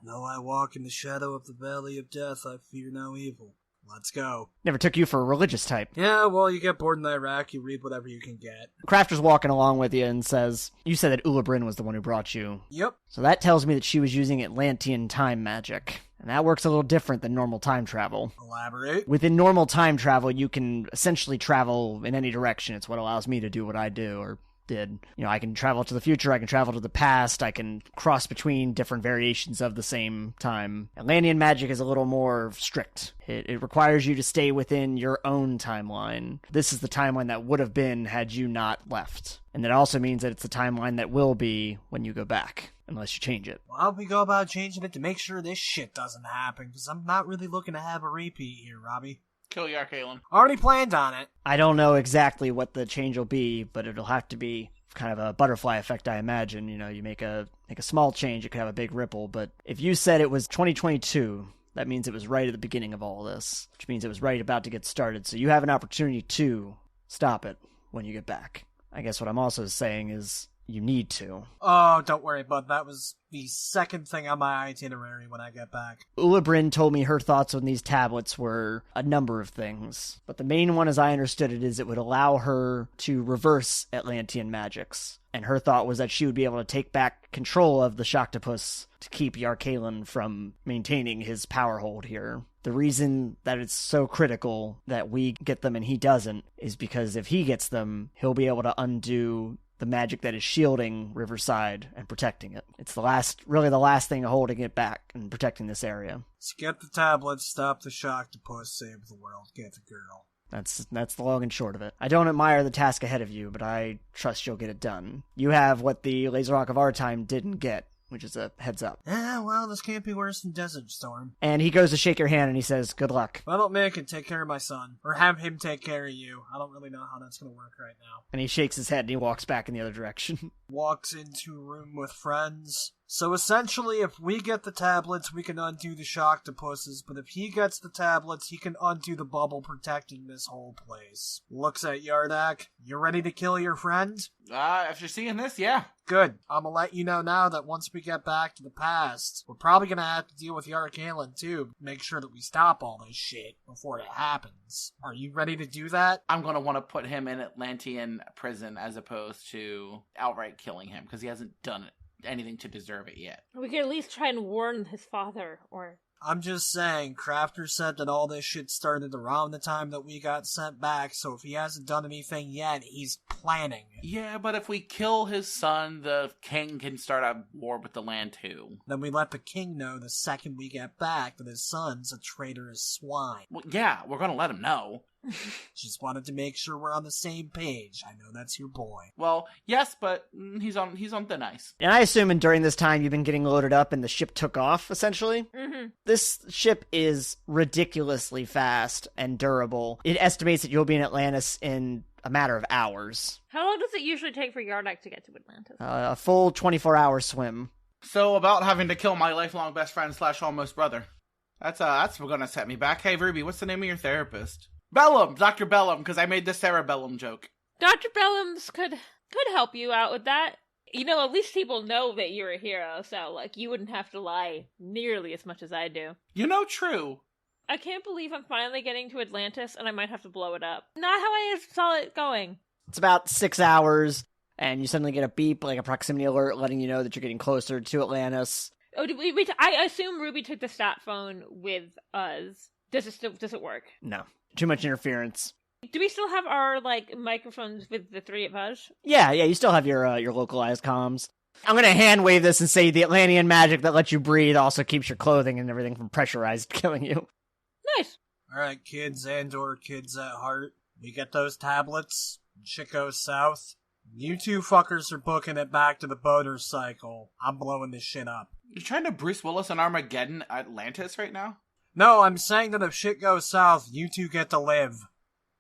Though I walk in the shadow of the valley of death, I fear no evil. Let's go. Never took you for a religious type. Yeah, well, you get bored in Iraq, you read whatever you can get. The crafter's walking along with you and says, you said that Ulabrin was the one who brought you. Yep. So that tells me that she was using Atlantean time magic. And that works a little different than normal time travel. Elaborate. Within normal time travel, you can essentially travel in any direction. It's what allows me to do what I do, or did. You know, I can travel to the future, I can travel to the past, I can cross between different variations of the same time. Atlantean magic is a little more strict. It requires you to stay within your own timeline. This is the timeline that would have been had you not left. And that also means that it's the timeline that will be when you go back, unless you change it. Well, how do we go about changing it to make sure this shit doesn't happen? Because I'm not really looking to have a repeat here, Robbie. Kill Yardak. Already planned on it. I don't know exactly what the change will be, but it'll have to be kind of a butterfly effect, I imagine. You know, you make a small change, it could have a big ripple. But if you said it was 2022, that means it was right at the beginning of all this, which means it was right about to get started. So you have an opportunity to stop it when you get back. I guess what I'm also saying is you need to. Oh, don't worry, bud. That was the second thing on my itinerary when I get back. Ulabrin told me her thoughts on these tablets were a number of things. But the main one, as I understood it, is it would allow her to reverse Atlantean magics. And her thought was that she would be able to take back control of the Shocktopus to keep Yardak from maintaining his power hold here. The reason that it's so critical that we get them and he doesn't is because if he gets them, he'll be able to undo the magic that is shielding Riverside and protecting it. It's the last thing holding it back and protecting this area. So get the tablet, stop the Shocktopus, save the world, get the girl. That's the long and short of it. I don't admire the task ahead of you, but I trust you'll get it done. You have what the Lazerhawk of our time didn't get, which is a heads up. Yeah, well, this can't be worse than Desert Storm. And he goes to shake your hand and he says, good luck. If I don't make it, take care of my son. Or have him take care of you. I don't really know how that's gonna work right now. And he shakes his head and he walks back in the other direction. Walks into a room with friends. So essentially, if we get the tablets, we can undo the Shocktopuses, but if he gets the tablets, he can undo the bubble protecting this whole place. Looks at Yardak. You ready to kill your friend? After seeing this, yeah. Good. I'm gonna let you know now that once we get back to the past, we're probably gonna have to deal with Yardak too. Make sure that we stop all this shit before it happens. Are you ready to do that? I'm going to want to put him in Atlantean prison as opposed to outright killing him, because he hasn't done anything to deserve it yet. We could at least try and warn his father, or... I'm just saying, Crafter said that all this shit started around the time that we got sent back, so if he hasn't done anything yet, he's planning. Yeah, but if we kill his son, the king can start a war with the land too. Then we let the king know the second we get back that his son's a traitorous swine. Well, yeah, we're gonna let him know. Just wanted to make sure we're on the same page. I know that's your boy. Well, yes, but he's on thin ice. And I assume during this time you've been getting loaded up and the ship took off, essentially? Mm-hmm. This ship is ridiculously fast and durable. It estimates that you'll be in Atlantis in a matter of hours. How long does it usually take for Yardak to get to Atlantis? A full 24-hour swim. So about having to kill my lifelong best friend / almost brother. That's gonna set me back. Hey, Ruby, what's the name of your therapist? Bellum! Dr. Bellum, because I made the cerebellum joke. Dr. Bellums could help you out with that. You know, at least people know that you're a hero, so, like, you wouldn't have to lie nearly as much as I do. You know, true. I can't believe I'm finally getting to Atlantis, and I might have to blow it up. Not how I saw it going. It's about 6 hours, and you suddenly get a beep, like a proximity alert, letting you know that you're getting closer to Atlantis. Oh, I assume Ruby took the stat phone with us. Does it work? No. Too much interference. Do we still have our, like, microphones with the three of us? Yeah, you still have your localized comms. I'm gonna hand wave this and say the Atlantean magic that lets you breathe also keeps your clothing and everything from pressurized killing you. Nice. Alright, kids and/or kids at heart. We get those tablets, shit goes south. You two fuckers are booking it back to the boater cycle. I'm blowing this shit up. You're trying to Bruce Willis on Armageddon Atlantis right now? No, I'm saying that if shit goes south, you two get to live.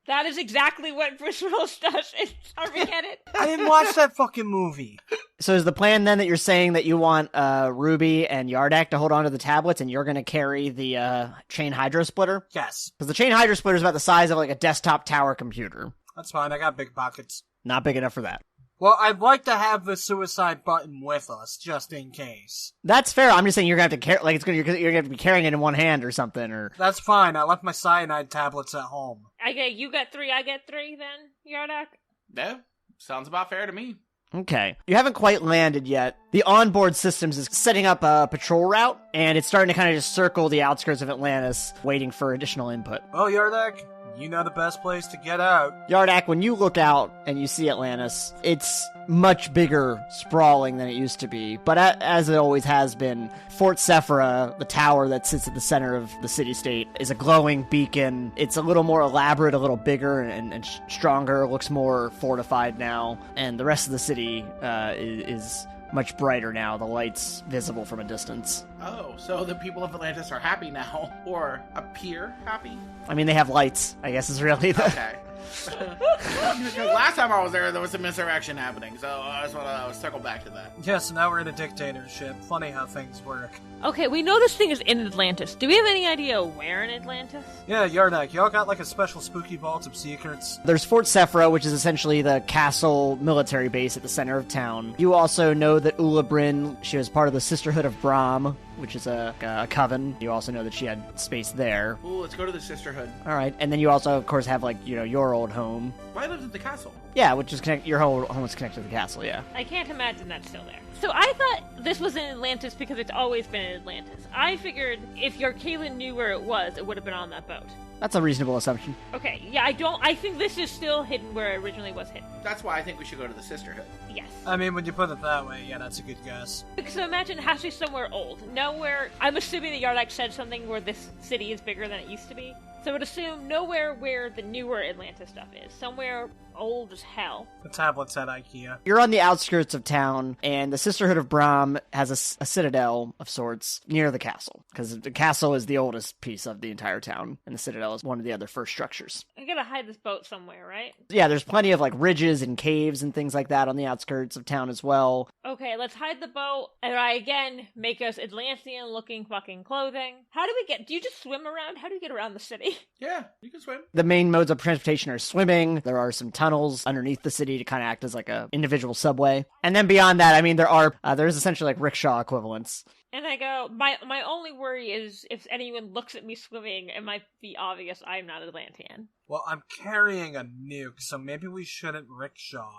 That is exactly what Bruce Willis does in Armageddon. I didn't watch that fucking movie. So is the plan then that you're saying that you want Ruby and Yardak to hold on to the tablets and you're going to carry the chain hydro splitter? Yes. Because the chain hydro splitter is about the size of like a desktop tower computer. That's fine, I got big pockets. Not big enough for that. Well, I'd like to have the suicide button with us, just in case. That's fair. I'm just saying you're going to have to carry, like you're going to have to be carrying it in one hand or something. Or That's fine, I left my cyanide tablets at home. Okay, you get 3, I get 3 then, Yardak? Yeah, sounds about fair to me. Okay. You haven't quite landed yet. The onboard systems is setting up a patrol route, and it's starting to kind of just circle the outskirts of Atlantis, waiting for additional input. Well, Yardak, you know the best place to get out. Yardak, when you look out and you see Atlantis, it's much bigger, sprawling than it used to be. But as it always has been, Fort Sephora, the tower that sits at the center of the city-state, is a glowing beacon. It's a little more elaborate, a little bigger and stronger, looks more fortified now. And the rest of the city is much brighter now, the lights visible from a distance. Oh, so the people of Atlantis are happy now, or appear happy? I mean, they have lights, I guess is really the... Okay. Because last time I was there was some insurrection happening, so I just want to circle back to that. Yeah, so now we're in a dictatorship. Funny how things work. Okay, we know this thing is in Atlantis. Do we have any idea where in Atlantis? Yeah, Yardak, y'all got like a special spooky vault of secrets? There's Fort Sephora, which is essentially the castle military base at the center of town. You also know that Ulabrin, she was part of the Sisterhood of Brahm, which is a coven. You also know that she had space there. Ooh, let's go to the Sisterhood. All right, and then you also, of course, have, like, you know, your old home. Well, I lived at the castle. Yeah, which is your whole home is connected to the castle, yeah. I can't imagine that's still there. So I thought this was in Atlantis because it's always been in Atlantis. I figured if Yarkalen knew where it would have been on that boat. That's a reasonable assumption. Okay, yeah, I think this is still hidden where it originally was hidden. That's why I think we should go to the Sisterhood. Yes. I mean, when you put it that way, yeah, that's a good guess. So imagine it has to be somewhere old. Nowhere, I'm assuming that Yardak said something where this city is bigger than it used to be. So I would assume nowhere where the newer Atlantis stuff is. Somewhere old as hell. The tablets at IKEA. You're on the outskirts of town, and the Sisterhood of Brahm has a citadel of sorts near the castle. Because the castle is the oldest piece of the entire town, and the citadel is one of the other first structures. I gotta hide this boat somewhere, right? Yeah, there's plenty of, like, ridges and caves and things like that on the outskirts of town as well. Okay, let's hide the boat, and I again make us Atlantean-looking fucking clothing. How do we do you just swim around? How do we get around the city? Yeah, you can swim. The main modes of transportation are swimming. There are some tunnels underneath the city to kind of act as like a individual subway. And then beyond that, I mean, there's essentially like rickshaw equivalents. And I go, my only worry is if anyone looks at me swimming, it might be obvious I'm not Atlantean. Well, I'm carrying a nuke, so maybe we shouldn't rickshaw.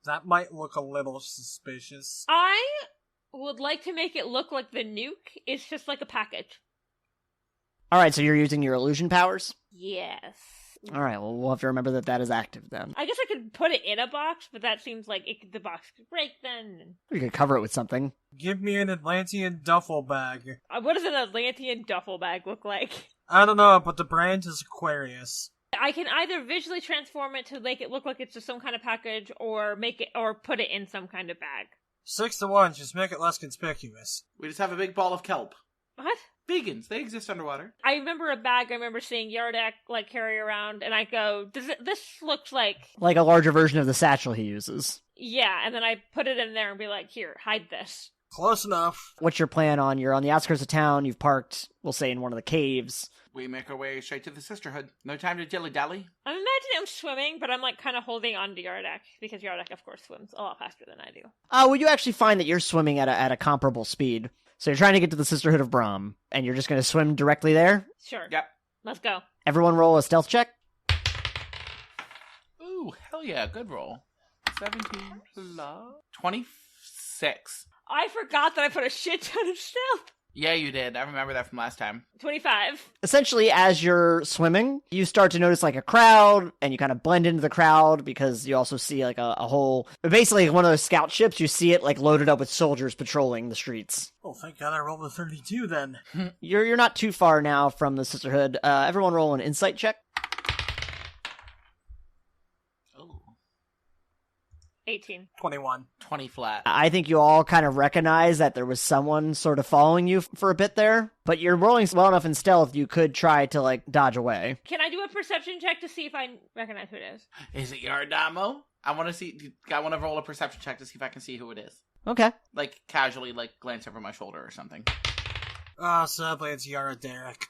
That might look a little suspicious. I would like to make it look like the nuke is just like a package. All right, so you're using your illusion powers? Yes. All right, well, we'll have to remember that is active then. I guess I could put it in a box, but that seems like the box could break then. You could cover it with something. Give me an Atlantean duffel bag. What does an Atlantean duffel bag look like? I don't know, but the brand is Aquarius. I can either visually transform it to make it look like it's just some kind of package, or put it in some kind of bag. 6-1, just make it less conspicuous. We just have a big ball of kelp. What? Vegans, they exist underwater. I remember a bag I remember seeing Yardak like carry around, and I go, this looks like a larger version of the satchel he uses. Yeah, and then I put it in there and be like, here, hide this. Close enough. What's your plan on? You're on the outskirts of town. You've parked, we'll say, in one of the caves. We make our way straight to the Sisterhood. No time to dilly-dally. I'm imagining I'm swimming, but I'm like kind of holding on to Yardak because Yardak, of course, swims a lot faster than I do. Well, you actually find that you're swimming at a comparable speed. So you're trying to get to the Sisterhood of Brahm, and you're just going to swim directly there? Sure. Yep. Let's go. Everyone roll a stealth check. Ooh, hell yeah, good roll. 17 plus 26. I forgot that I put a shit ton of stealth. Yeah, you did. I remember that from last time. 25. Essentially, as you're swimming, you start to notice like a crowd, and you kind of blend into the crowd because you also see like a whole, basically one of those scout ships. You see it like loaded up with soldiers patrolling the streets. Oh, thank God I rolled a 32 then. You're not too far now from the Sisterhood. Everyone roll an insight check. 18. 21. 20 flat. I think you all kind of recognize that there was someone sort of following you for a bit there, but you're rolling well enough in stealth you could try to like dodge away. Can I do a perception check to see if I recognize who it is? Is it Yardamo? I want to roll a perception check to see if I can see who it is. Okay. Like, casually, like, glance over my shoulder or something. Sadly it's Yardak.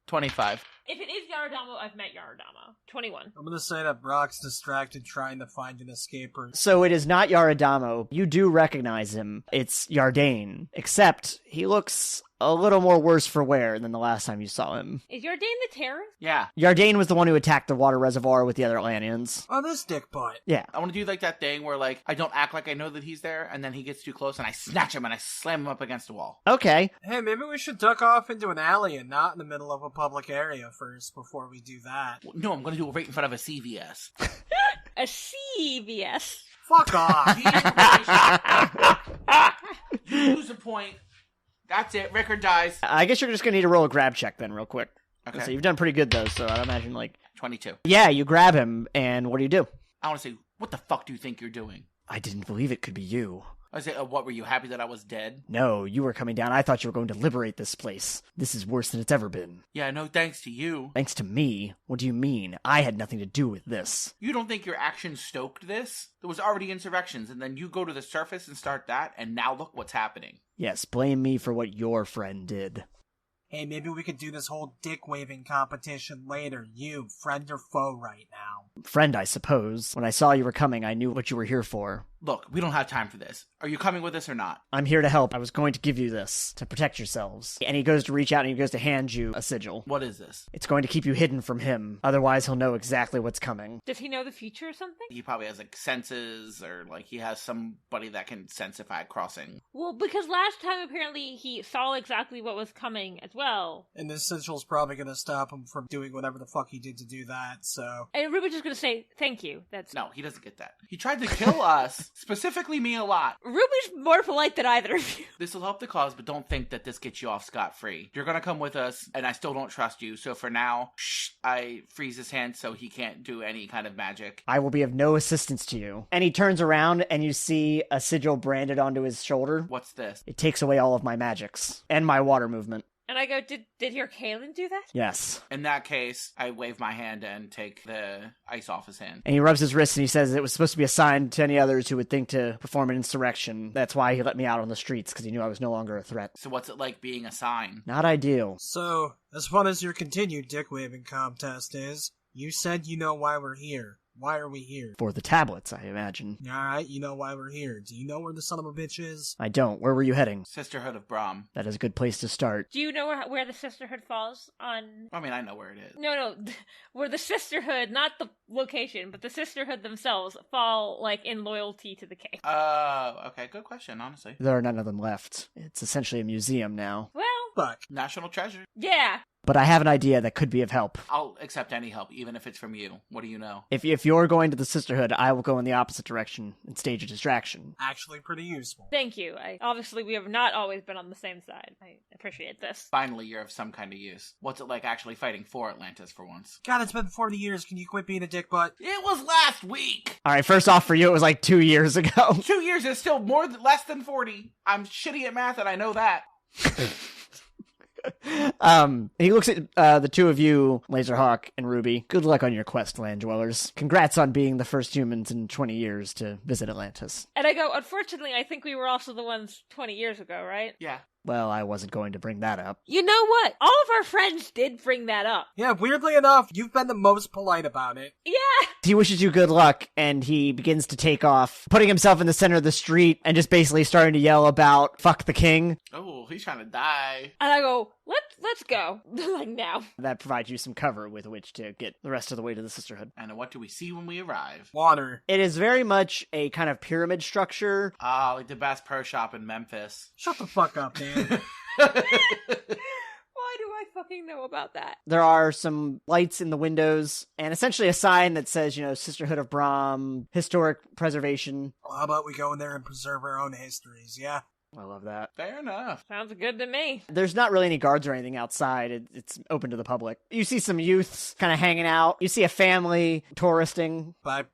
25. If it is Yaradamo, I've met Yaradamo. 21. I'm gonna say that Brock's distracted trying to find an escaper. So it is not Yaradamo. You do recognize him. It's Yardane, except he looks a little more worse for wear than the last time you saw him. Is Yardane the terrorist? Yeah. Yardane was the one who attacked the water reservoir with the other Atlanteans. Oh, this dick butt. Yeah. I want to do like that thing where like I don't act like I know that he's there, and then he gets too close and I snatch him and I slam him up against the wall. Okay. Hey, maybe we should duck off into an alley and not in the middle of a public area first before we do that. No, I'm going to do it right in front of a CVS. A CVS. Fuck off. You lose a point. That's it. Rickard dies. I guess you're just gonna need to roll a grab check then real quick. Okay. So you've done pretty good though, so I'd imagine like... 22. Yeah, you grab him, and what do? I want to say, what the fuck do you think you're doing? I didn't believe it could be you. I say, what, were you happy that I was dead? No, you were coming down. I thought you were going to liberate this place. This is worse than it's ever been. Yeah, no thanks to you. Thanks to me? What do you mean? I had nothing to do with this. You don't think your actions stoked this? There was already insurrections, and then you go to the surface and start that, and now look what's happening. Yes, blame me for what your friend did. Hey, maybe we could do this whole dick-waving competition later. You, friend or foe right now? Friend, I suppose. When I saw you were coming, I knew what you were here for. Look, we don't have time for this. Are you coming with us or not? I'm here to help. I was going to give you this, to protect yourselves. And he goes to reach out and he goes to hand you a sigil. What is this? It's going to keep you hidden from him. Otherwise, he'll know exactly what's coming. Does he know the future or something? He probably has, like, senses, or, like, he has somebody that can sensify crossing. Well, because last time apparently he saw exactly what was coming as well. And this sigil's probably gonna stop him from doing whatever the fuck he did to do that, so... And Ruby's just gonna say, thank you. No, he doesn't get that. He tried to kill us, specifically me a lot. Ruby's more polite than either of you. This will help the cause, but don't think that this gets you off scot-free. You're gonna come with us, and I still don't trust you, so for now, I freeze his hand so he can't do any kind of magic. I will be of no assistance to you. And he turns around and you see a sigil branded onto his shoulder. What's this? It takes away all of my magics. And my water movement. And I go, did your Kaelin do that? Yes. In that case, I wave my hand and take the ice off his hand. And he rubs his wrist and he says it was supposed to be a sign to any others who would think to perform an insurrection. That's why he let me out on the streets, because he knew I was no longer a threat. So what's it like being a sign? Not ideal. So, as fun as your continued dick-waving contest is, you said you know why we're here. Why are we here? For the tablets, I imagine. Alright, you know why we're here. Do you know where the son of a bitch is? I don't. Where were you heading? Sisterhood of Brahm. That is a good place to start. Do you know where the Sisterhood falls on... I mean, I know where it is. No, where the Sisterhood, not the location, but the Sisterhood themselves fall, like, in loyalty to the cave. Okay, good question, honestly. There are none of them left. It's essentially a museum now. Well... Fuck. National treasure. Yeah. But I have an idea that could be of help. I'll accept any help, even if it's from you. What do you know? If you're going to the Sisterhood, I will go in the opposite direction and stage a distraction. Actually pretty useful. Thank you. Obviously, we have not always been on the same side. I appreciate this. Finally, you're of some kind of use. What's it like actually fighting for Atlantis for once? God, it's been 40 years. Can you quit being a dick butt? It was last week! All right, first off, for you, it was like 2 years ago. 2 years is still less than 40. I'm shitty at math and I know that. He looks at the two of you, Lazerhawk and Ruby. Good luck on your quest, land dwellers. Congrats on being the first humans in 20 years to visit Atlantis. And I go, unfortunately, I think we were also the ones 20 years ago, right? Yeah. Well, I wasn't going to bring that up. You know what? All of our friends did bring that up. Yeah, weirdly enough, you've been the most polite about it. Yeah! He wishes you good luck, and he begins to take off, putting himself in the center of the street and just basically starting to yell about "fuck the king." Oh, he's trying to die. And I go, let's go. Like, now. That provides you some cover with which to get the rest of the way to the Sisterhood. And what do we see when we arrive? Water. It is very much a kind of pyramid structure. Ah, like the Bass Pro Shop in Memphis. Shut the fuck up, man. Why do I fucking know about that? There are some lights in the windows and essentially a sign that says, Sisterhood of Brahm, historic preservation. Well, how about we go in there and preserve our own histories, yeah? I love that. Fair enough. Sounds good to me. There's not really any guards or anything outside. It's open to the public. You see some youths kind of hanging out. You see a family touristing. I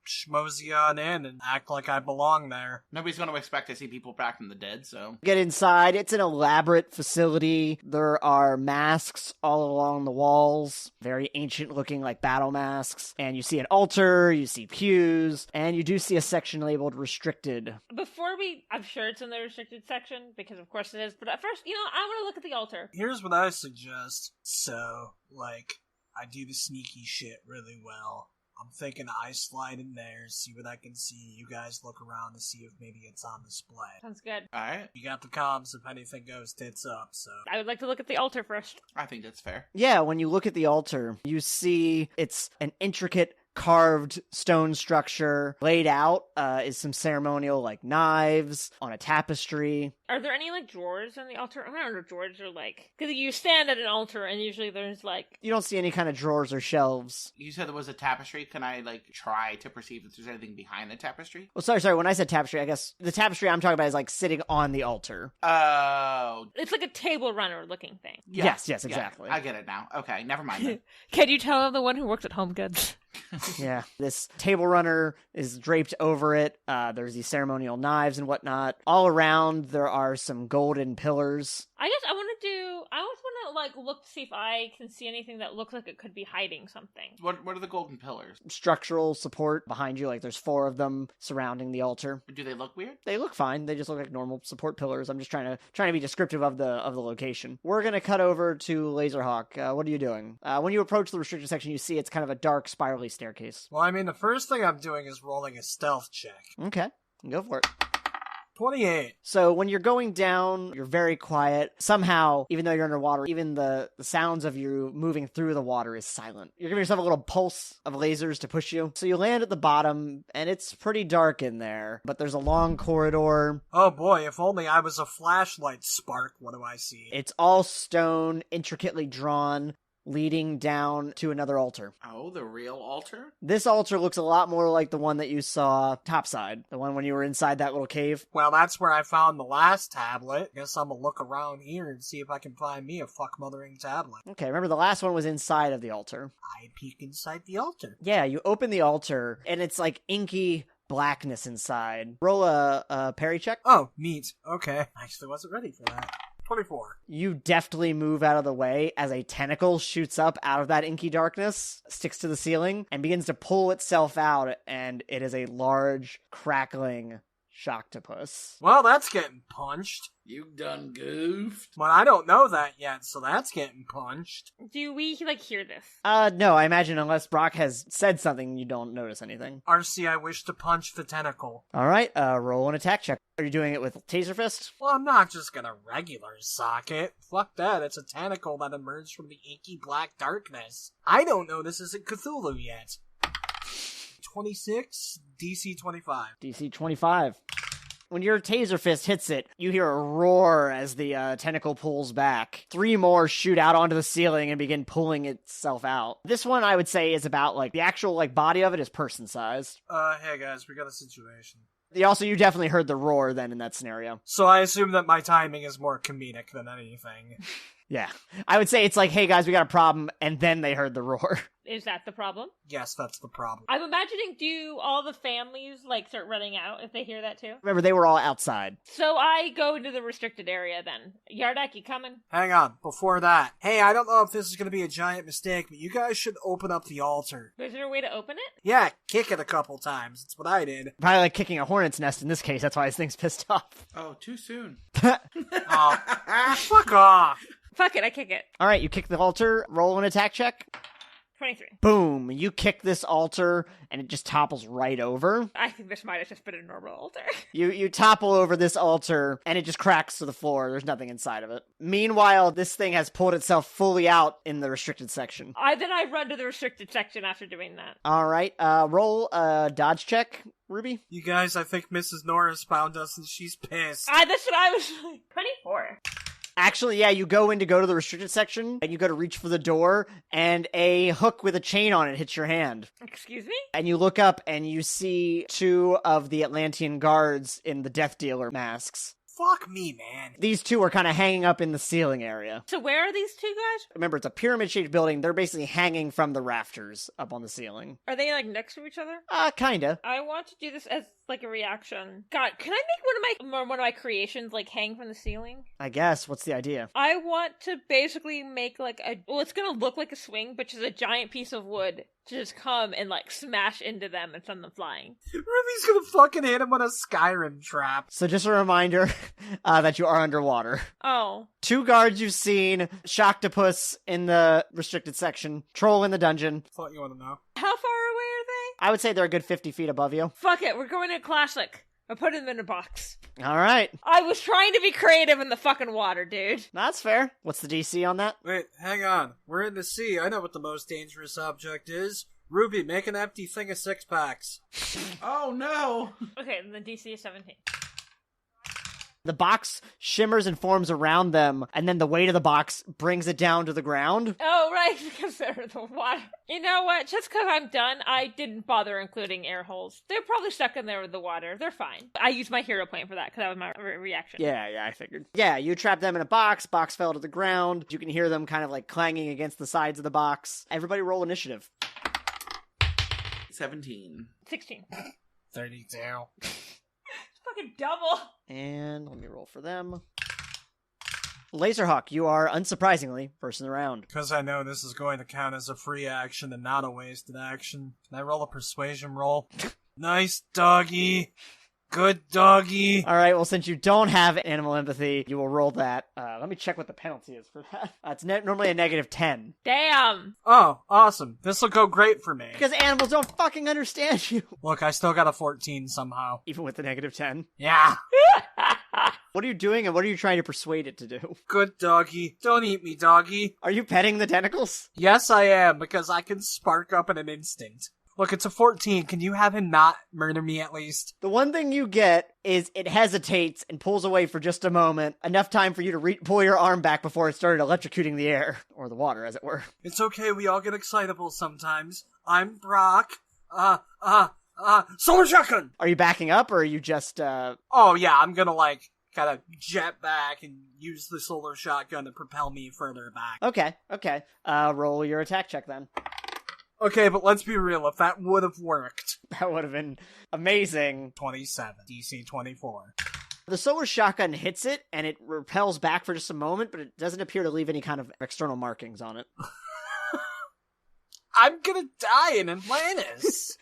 schmosey on in and act like I belong there. Nobody's going to expect to see people back from the dead, so... Get inside. It's an elaborate facility. There are masks all along the walls. Very ancient looking, like battle masks. And you see an altar, you see pews, and you do see a section labeled restricted. Before I'm sure it's in the restricted section, because of course it is, but at first, I want to look at the altar. Here's what I suggest. So, I do the sneaky shit really well. I'm thinking I slide in there, see what I can see. You guys look around to see if maybe it's on display. Sounds good. Alright. You got the comms if anything goes tits up, so... I would like to look at the altar first. I think that's fair. Yeah, when you look at the altar, you see it's an intricate carved stone structure. Laid out is some ceremonial knives on a tapestry. Are there any drawers in the altar? I don't know, drawers are because you stand at an altar and usually there's You don't see any kind of drawers or shelves. You said there was a tapestry. Can I try to perceive if there's anything behind the tapestry? Well, sorry. When I said tapestry, I guess the tapestry I'm talking about is sitting on the altar. Oh. It's like a table runner looking thing. Yeah. Yes, exactly. Yeah, I get it now. Okay, never mind then. Can you tell I'm the one who works at Home Goods? Yeah, this table runner is draped over it. There's these ceremonial knives and whatnot. All around, there are some golden pillars. I guess I always want to look to see if I can see anything that looks like it could be hiding something. What are the golden pillars? Structural support behind you, there's 4 of them surrounding the altar. Do they look weird? They look fine. They just look like normal support pillars. I'm just trying to be descriptive of the location. We're gonna cut over to Lazerhawk. What are you doing? When you approach the restricted section, you see it's kind of a dark, spirally staircase. Well, the first thing I'm doing is rolling a stealth check. Okay, go for it. 28. So when you're going down, you're very quiet. Somehow, even though you're underwater, even the sounds of you moving through the water is silent. You're giving yourself a little pulse of lasers to push you. So you land at the bottom, and it's pretty dark in there. But there's a long corridor. Oh boy, if only I was a flashlight spark, what do I see? It's all stone, intricately drawn, leading down to another altar. Oh, the real altar? This altar looks a lot more like the one that you saw topside, the one when you were inside that little cave. Well, that's where I found the last tablet. Guess I'm gonna look around here and see if I can find me a fuck-mothering tablet. Okay, remember the last one was inside of the altar. I peek inside the altar. Yeah, you open the altar, and it's inky blackness inside. Roll a parry check. Oh, neat. Okay. I actually wasn't ready for that. 24. You deftly move out of the way as a tentacle shoots up out of that inky darkness, sticks to the ceiling, and begins to pull itself out, and it is a large, crackling Shocktopus. Well, that's getting punched. You done goofed. But I don't know that yet, so that's getting punched. Do we, hear this? No, I imagine unless Brock has said something, you don't notice anything. RC, I wish to punch the tentacle. Alright, roll an attack check. Are you doing it with Taser Fist? Well, I'm not just gonna regular sock it. Fuck that, it's a tentacle that emerged from the inky black darkness. I don't know this isn't Cthulhu yet. 26, DC 25. DC 25. When your Taser Fist hits it, you hear a roar as the tentacle pulls back. 3 more shoot out onto the ceiling and begin pulling itself out. This one, I would say, is about, the actual, body of it is person-sized. Hey guys, we got a situation. You definitely heard the roar then in that scenario. So I assume that my timing is more comedic than anything. Yeah. I would say it's hey guys, we got a problem, and then they heard the roar. Is that the problem? Yes, that's the problem. I'm imagining, do all the families, like, start running out if they hear that too? Remember, they were all outside. So I go into the restricted area then. Yardak, you coming? Hang on, before that. Hey, I don't know if this is gonna be a giant mistake, but you guys should open up the altar. Is there a way to open it? Yeah, kick it a couple times. It's what I did. Probably like kicking a hornet's nest in this case, that's why his thing's pissed off. Oh, too soon. Oh, fuck off. Fuck it, I kick it. Alright, you kick the altar, roll an attack check. 23. Boom! You kick this altar, and it just topples right over. I think this might have just been a normal altar. You topple over this altar, and it just cracks to the floor. There's nothing inside of it. Meanwhile, this thing has pulled itself fully out in the restricted section. Then I run to the restricted section after doing that. Alright, roll a dodge check, Ruby. You guys, I think Mrs. Norris found us and she's pissed. That's what I was like. 24. Actually, yeah, you go in to go to the restricted section, and you go to reach for the door, and a hook with a chain on it hits your hand. Excuse me? And you look up, and you see two of the Atlantean guards in the Death Dealer masks. Fuck me, man. These two are kind of hanging up in the ceiling area. So where are these two guys? Remember, it's a pyramid-shaped building. They're basically hanging from the rafters up on the ceiling. Are they, like, next to each other? Kinda. I want to do this as, like, a reaction. God, can I make one of my creations, like, hang from the ceiling? I guess. What's the idea? I want to basically make, like, it's gonna look like a swing, but just a giant piece of wood to just come and, like, smash into them and send them flying. Ruby's gonna fucking hit him with a Skyrim trap. So just a reminder that you are underwater. Oh. Two guards you've seen, Shocktopus in the restricted section, Troll in the dungeon. Thought you want to know. How far away are they? I would say they're a good 50 feet above you. Fuck it, we're going to Classic. I put them in a box. All right. I was trying to be creative in the fucking water, dude. That's fair. What's the DC on that? Wait, hang on. We're in the sea. I know what the most dangerous object is. Ruby, make an empty thing of 6-packs. Oh, no. Okay, then the DC is 17. The box shimmers and forms around them, and then the weight of the box brings it down to the ground. Oh, right, because they're in the water. You know what? Just because I'm done, I didn't bother including air holes. They're probably stuck in there with the water. They're fine. I used my hero point for that, because that was my reaction. Yeah, I figured. Yeah, you trapped them in a box fell to the ground. You can hear them kind of like clanging against the sides of the box. Everybody roll initiative. 17. 16. 32. Fucking double. And let me roll for them. Lazerhawk, you are unsurprisingly first in the round. Because I know this is going to count as a free action and not a wasted action. Can I roll a persuasion roll? Nice doggy. Good doggy. All right, well, since you don't have animal empathy, you will roll that. Let me check what the penalty is for that. It's normally a -10. Damn. Oh, awesome. This'll go great for me. Because animals don't fucking understand you. Look, I still got a 14 somehow. Even with the -10. Yeah. What are you doing, and what are you trying to persuade it to do? Good doggy. Don't eat me, doggy. Are you petting the tentacles? Yes, I am, because I can spark up in an instant. Look, it's a 14. Can you have him not murder me at least? The one thing you get is it hesitates and pulls away for just a moment, enough time for you to pull your arm back before it started electrocuting the air, or the water, as it were. It's okay, we all get excitable sometimes. I'm Brock. Solar shotgun! Are you backing up, or are you just, Oh, yeah, I'm gonna, kind of jet back and use the solar shotgun to propel me further back. Okay. Roll your attack check then. Okay, but let's be real, if that would have worked. That would have been amazing. 27. DC 24. The solar shotgun hits it, and it repels back for just a moment, but it doesn't appear to leave any kind of external markings on it. I'm gonna die in Atlantis!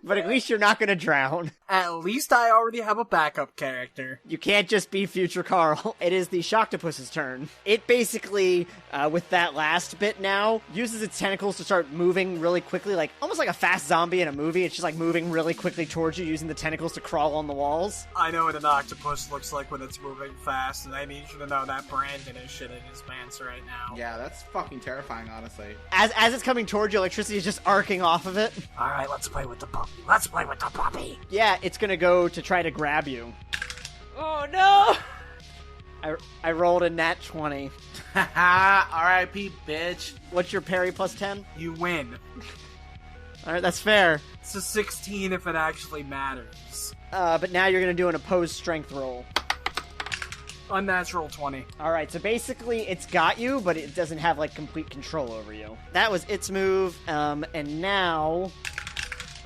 But at least you're not gonna drown. At least I already have a backup character. You can't just be future Carl. It is the Shocktopus's turn. It basically, with that last bit now, uses its tentacles to start moving really quickly, like almost like a fast zombie in a movie. It's just like moving really quickly towards you, using the tentacles to crawl on the walls. I know what an octopus looks like when it's moving fast, and I need you to know that Brandon is shitting his pants right now. Yeah, that's fucking terrifying, honestly. As it's coming towards you, electricity is just arcing off of it. Alright, let's play with the puppy. Let's play with the puppy. Yeah, it's gonna go to try to grab you. Oh, no. I rolled a nat 20. Haha, R.I.P. bitch. What's your parry plus 10? You win. Alright, that's fair. It's a 16 if it actually matters. But now you're gonna do an opposed strength roll. Unnatural 20. Alright, so basically it's got you, but it doesn't have, like, complete control over you. That was its move, and now...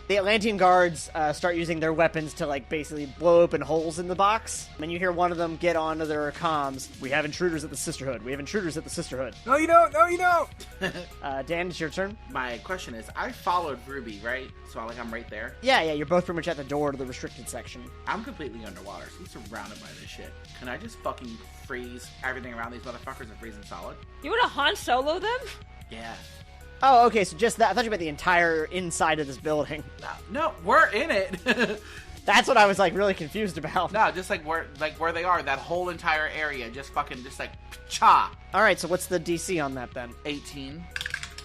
The Atlantean guards start using their weapons to, like, basically blow open holes in the box. And you hear one of them get onto their comms. We have intruders at the Sisterhood. We have intruders at the Sisterhood. No, you don't. No, you don't. Dan, it's your turn. My question is, I followed Ruby, right? So I'm right there. Yeah, you're both pretty much at the door to the restricted section. I'm completely underwater, so I'm surrounded by this shit. Can I just fucking freeze everything around these motherfuckers and freeze them solid? You want to Han Solo them? Yeah. Oh, okay, so just that. I thought you meant the entire inside of this building. No, we're in it. That's what I was, like, really confused about. No, just where they are, that whole entire area, just cha. Alright, so what's the DC on that, then? 18.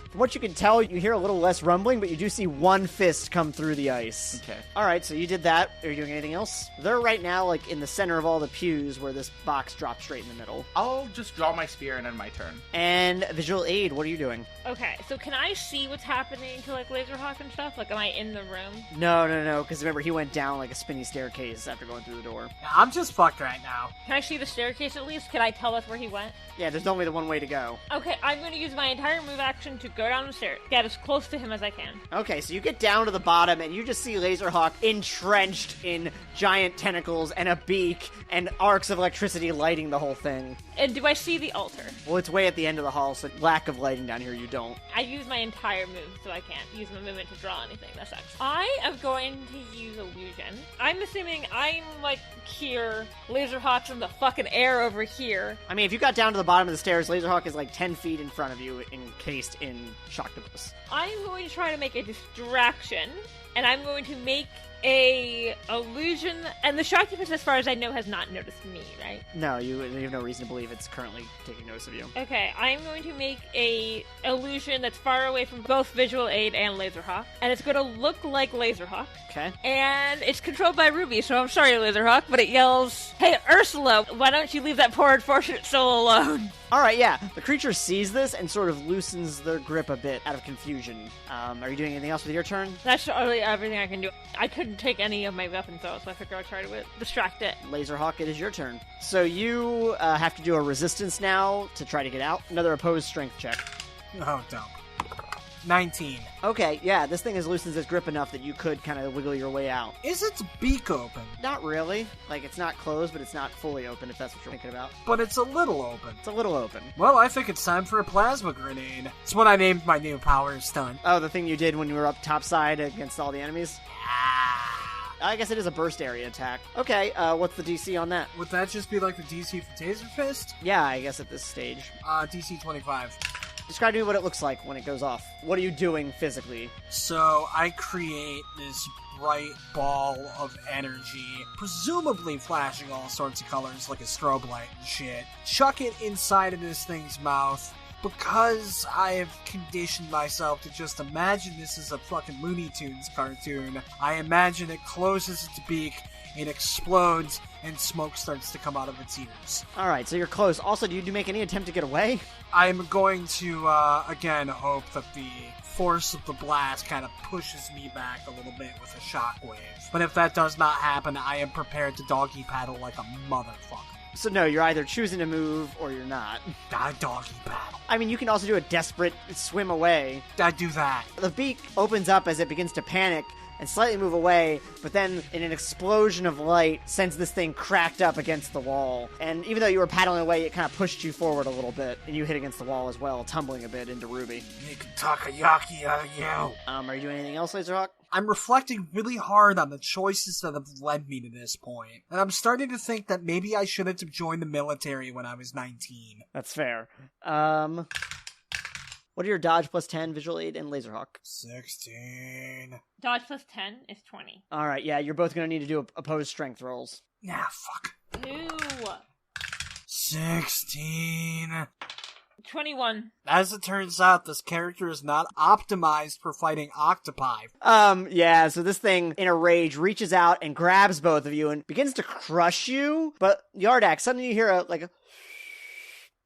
From what you can tell, you hear a little less rumbling, but you do see one fist come through the ice. Okay. Alright, so you did that. Are you doing anything else? They're right now, like, in the center of all the pews where this box drops straight in the middle. I'll just draw my spear and end my turn. And Visual Aid, what are you doing? Okay, so can I see what's happening to, like, Lazerhawk and stuff? Like, am I in the room? No, because remember, he went down, like, a spinny staircase after going through the door. Yeah, I'm just fucked right now. Can I see the staircase at least? Can I tell us where he went? Yeah, there's only the one way to go. Okay, I'm going to use my entire move action to go down the stairs. Get as close to him as I can. Okay, so you get down to the bottom, and you just see Lazerhawk entrenched in giant tentacles and a beak and arcs of electricity lighting the whole thing. And do I see the altar? Well, it's way at the end of the hall, so lack of lighting down here, you don't. I use my entire move, so I can't use my movement to draw anything. That sucks. I am going to use illusion. I'm assuming I'm, like, here. Lazerhawk's in the fucking air over here. I mean, if you got down to the bottom of the stairs, Lazerhawk is like 10 feet in front of you, encased in Shocktopus. I'm going to try to make a distraction, and I'm going to make a illusion, and the Shocktopus, as far as I know, has not noticed me, right? No, you have no reason to believe it's currently taking notice of you. Okay, I'm going to make a illusion that's far away from both Visual Aid and Lazerhawk, and it's going to look like Lazerhawk. Okay. And it's controlled by Ruby, so I'm sorry, Lazerhawk, but it yells, "Hey, Ursula, why don't you leave that poor unfortunate soul alone?" Alright, yeah. The creature sees this and sort of loosens their grip a bit out of confusion. Are you doing anything else with your turn? That's really everything I can do. I couldn't take any of my weapons out, so I figured I'd try to distract it. Lazerhawk, it is your turn. So you have to do a resistance now to try to get out. Another opposed strength check. Oh, dumb. 19. Okay, yeah, this thing has loosened its grip enough that you could kind of wiggle your way out. Is its beak open? Not really. Like, it's not closed, but it's not fully open, if that's what you're thinking about. But it's a little open. It's a little open. Well, I think it's time for a plasma grenade. It's what I named my new power stunt. Oh, the thing you did when you were up topside against all the enemies? I guess it is a burst area attack. Okay, what's the DC on that? Would that just be like the DC for Taser Fist? Yeah, I guess at this stage. DC 25. Describe to me what it looks like when it goes off. What are you doing physically? So, I create this bright ball of energy, presumably flashing all sorts of colors like a strobe light and shit. Chuck it inside of this thing's mouth. Because I have conditioned myself to just imagine this is a fucking Looney Tunes cartoon, I imagine it closes its beak, it explodes, and smoke starts to come out of its ears. Alright, so you're close. Also, do you make any attempt to get away? I'm going to, again, hope that the force of the blast kind of pushes me back a little bit with a shockwave. But if that does not happen, I am prepared to doggy paddle like a motherfucker. So no, you're either choosing to move or you're not. I doggy paddle. I mean, you can also do a desperate swim away. I do that. The beak opens up as it begins to panic and slightly move away, but then in an explosion of light sends this thing cracked up against the wall. And even though you were paddling away, it kind of pushed you forward a little bit, and you hit against the wall as well, tumbling a bit into Ruby. Make takoyaki out of you. Are you doing anything else, Lazerhawk? I'm reflecting really hard on the choices that have led me to this point, and I'm starting to think that maybe I shouldn't have joined the military when I was 19. That's fair. What are your dodge plus 10, visual aid, and Lazerhawk? 16. Dodge plus 10 is 20. Alright, yeah, you're both going to need to do opposed strength rolls. Nah, fuck. Ooh. 16. 21. As it turns out, this character is not optimized for fighting octopi. Yeah, so this thing, in a rage, reaches out and grabs both of you and begins to crush you, but Yardak, suddenly you hear a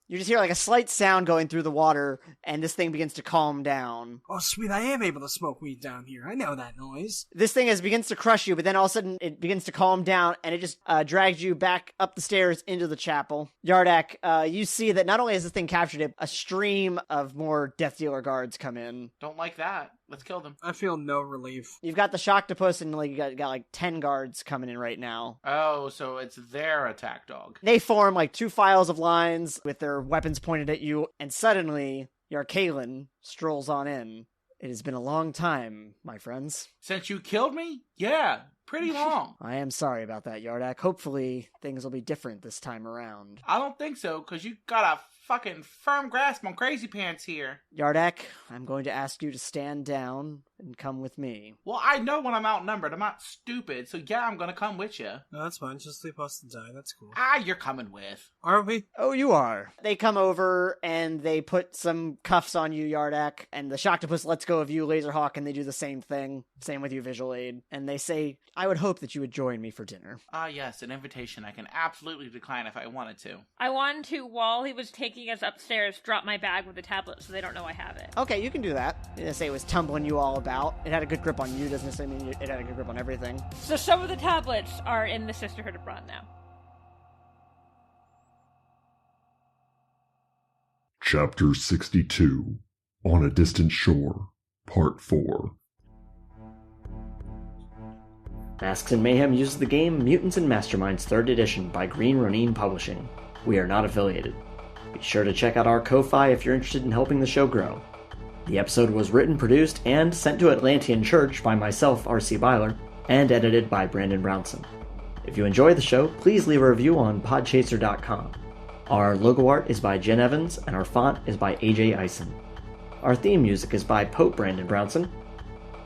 You just hear like a slight sound going through the water, and this thing begins to calm down. Oh, sweet, I am able to smoke weed down here. I know that noise. This thing begins to crush you, but then all of a sudden it begins to calm down, and it just drags you back up the stairs into the chapel. Yardak, you see that not only has this thing captured it, a stream of more Death Dealer guards come in. Don't like that. Let's kill them. I feel no relief. You've got the Shocktopus, and like, you got like 10 guards coming in right now. Oh, so it's their attack dog. They form like 2 files of lines with their weapons pointed at you, and suddenly Yarkaelin strolls on in. It has been a long time, my friends. Since you killed me? Yeah, pretty long. I am sorry about that, Yardak. Hopefully things will be different this time around. I don't think so, because you got a fucking firm grasp on Crazy Pants here. Yardak, I'm going to ask you to stand down and come with me. Well, I know when I'm outnumbered. I'm not stupid, so yeah, I'm gonna come with you. No, that's fine. Just leave us to die. That's cool. Ah, you're coming with. Are we? Oh, you are. They come over and they put some cuffs on you, Yardak, and the Shocktopus lets go of you, Lazerhawk, and they do the same thing. Same with you, Visual Aid. And they say, I would hope that you would join me for dinner. Ah, yes, an invitation I can absolutely decline if I wanted to. I wanted to, while he was taking us upstairs, drop my bag with the tablet so they don't know I have it. Okay, you can do that. They say it was tumbling you all about. It had a good grip on you, doesn't necessarily mean it had a good grip on everything. So some of the tablets are in the Sisterhood of Braun now. Chapter 62, On a Distant Shore, Part 4. Masks and Mayhem uses the game Mutants and Masterminds 3rd Edition by Green Ronin Publishing. We are not affiliated. Be sure to check out our Ko-Fi if you're interested in helping the show grow. The episode was written, produced, and sent to Atlantean Church by myself, R.C. Byler, and edited by Brandon Brownson. If you enjoy the show, please leave a review on podchaser.com. Our logo art is by Jenn Evans, and our font is by AJ Eisen. Our theme music is by Pope Brandon Brownson.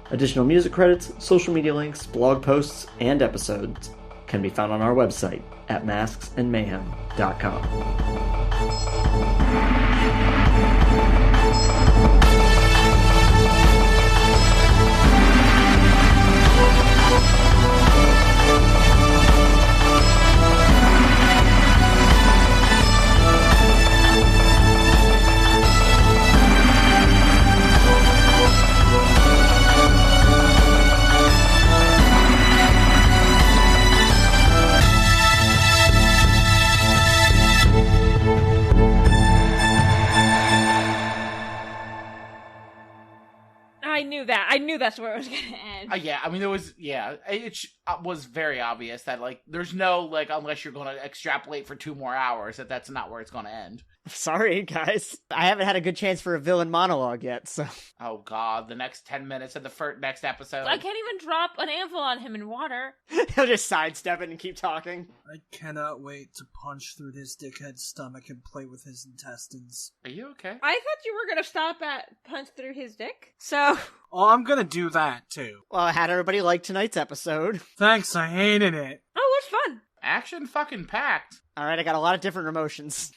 Additional music credits, social media links, blog posts, and episodes can be found on our website at masksandmayhem.com. I knew that's where it was going to end. Yeah, I mean, it was very obvious that, like, there's no, like, unless you're going to extrapolate for 2 more hours, that's not where it's going to end. Sorry, guys. I haven't had a good chance for a villain monologue yet, so... Oh, God, the next 10 minutes of the next episode. I can't even drop an anvil on him in water. He'll just sidestep it and keep talking. I cannot wait to punch through his dickhead's stomach and play with his intestines. Are you okay? I thought you were going to stop at punch through his dick, so... Oh, I'm gonna do that, too. Well, how'd everybody like tonight's episode? Thanks, I hated it. Oh, it was fun. Action fucking packed. Alright, I got a lot of different emotions.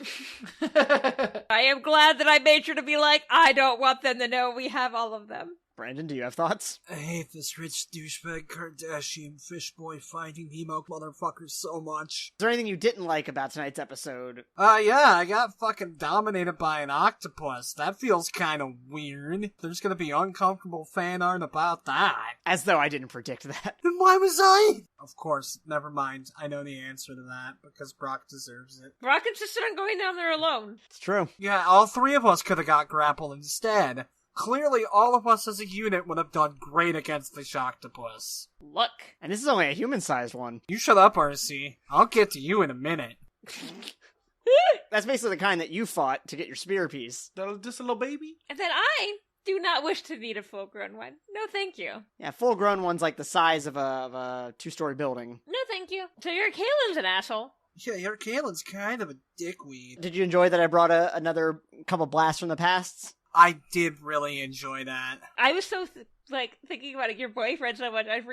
I am glad that I made sure to be like, I don't want them to know we have all of them. Brandon, do you have thoughts? I hate this rich douchebag Kardashian fish boy fighting emo motherfuckers so much. Is there anything you didn't like about tonight's episode? Yeah, I got fucking dominated by an octopus. That feels kinda weird. There's gonna be uncomfortable fan art about that. As though I didn't predict that. Then why was I? Of course, never mind. I know the answer to that, because Brock deserves it. Brock insisted on going down there alone. It's true. Yeah, all 3 of us could have got grappled instead. Clearly, all of us as a unit would have done great against the Shocktopus. Look. And this is only a human-sized one. You shut up, RC. I'll get to you in a minute. That's basically the kind that you fought to get your spear piece. Just a little baby? And then I do not wish to meet a full-grown one. No, thank you. Yeah, full-grown one's like the size of a 2-story building. No, thank you. So your Kalen's an asshole. Yeah, your Kalen's kind of a dickweed. Did you enjoy that I brought another couple blasts from the past? I did really enjoy that. I was so, thinking about your boyfriend so much, I've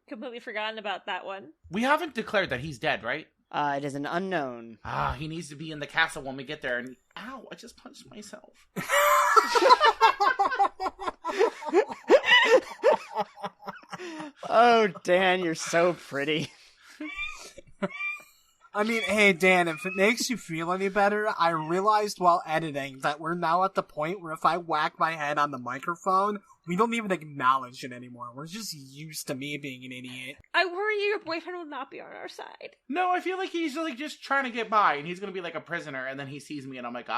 completely forgotten about that one. We haven't declared that he's dead, right? It is an unknown. He needs to be in the castle when we get there, and... Ow, I just punched myself. Oh, Dan, you're so pretty. I mean, hey, Dan, if it makes you feel any better, I realized while editing that we're now at the point where if I whack my head on the microphone, we don't even acknowledge it anymore. We're just used to me being an idiot. I worry your boyfriend will not be on our side. No, I feel like he's like just trying to get by, and he's gonna be like a prisoner, and then he sees me, and I'm like,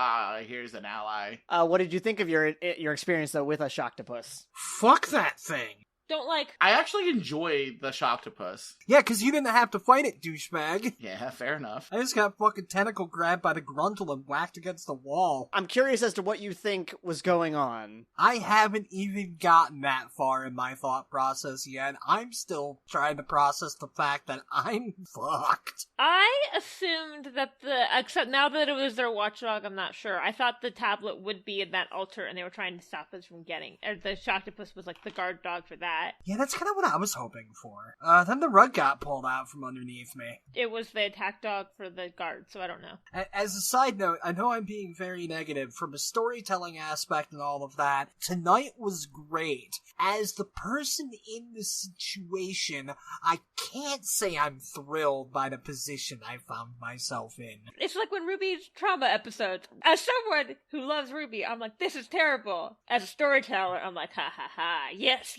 here's an ally. What did you think of your experience though with a Shocktopus? Fuck that thing. Don't like... I actually enjoy the Shocktopus. Yeah, because you didn't have to fight it, douchebag. Yeah, fair enough. I just got fucking tentacle grabbed by the gruntle and whacked against the wall. I'm curious as to what you think was going on. I haven't even gotten that far in my thought process yet. I'm still trying to process the fact that I'm fucked. I assumed that except now that it was their watchdog, I'm not sure. I thought the tablet would be in that altar and they were trying to stop us from getting, or the Shocktopus was like the guard dog for that. Yeah, that's kind of what I was hoping for. Then the rug got pulled out from underneath me. It was the attack dog for the guard, so I don't know. As a side note, I know I'm being very negative from a storytelling aspect and all of that. Tonight was great. As the person in the situation, I can't say I'm thrilled by the position I found myself in. It's like when Ruby's trauma episodes. As someone who loves Ruby, I'm like, this is terrible. As a storyteller, I'm like, ha ha ha, yes.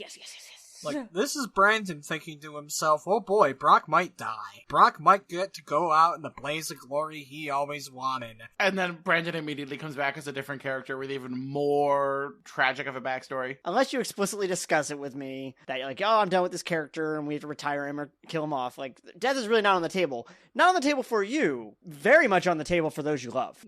Like, this is Brandon thinking to himself, oh boy, Brock might die. Brock might get to go out in the blaze of glory he always wanted. And then Brandon immediately comes back as a different character with even more tragic of a backstory. Unless you explicitly discuss it with me, that you're like, oh, I'm done with this character and we have to retire him or kill him off. Like, death is really not on the table. Not on the table for you. Very much on the table for those you love.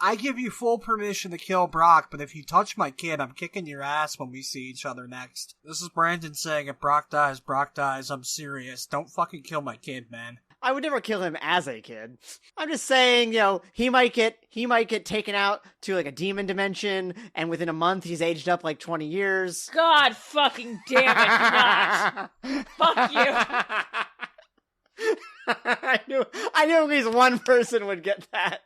I give you full permission to kill Brock, but if you touch my kid, I'm kicking your ass when we see each other next. This is Brandon saying, if Brock dies, I'm serious. Don't fucking kill my kid, man. I would never kill him as a kid. I'm just saying, he might get taken out to like a demon dimension, and within a month he's aged up like 20 years. God fucking damn it, not. Fuck you. I knew at least one person would get that.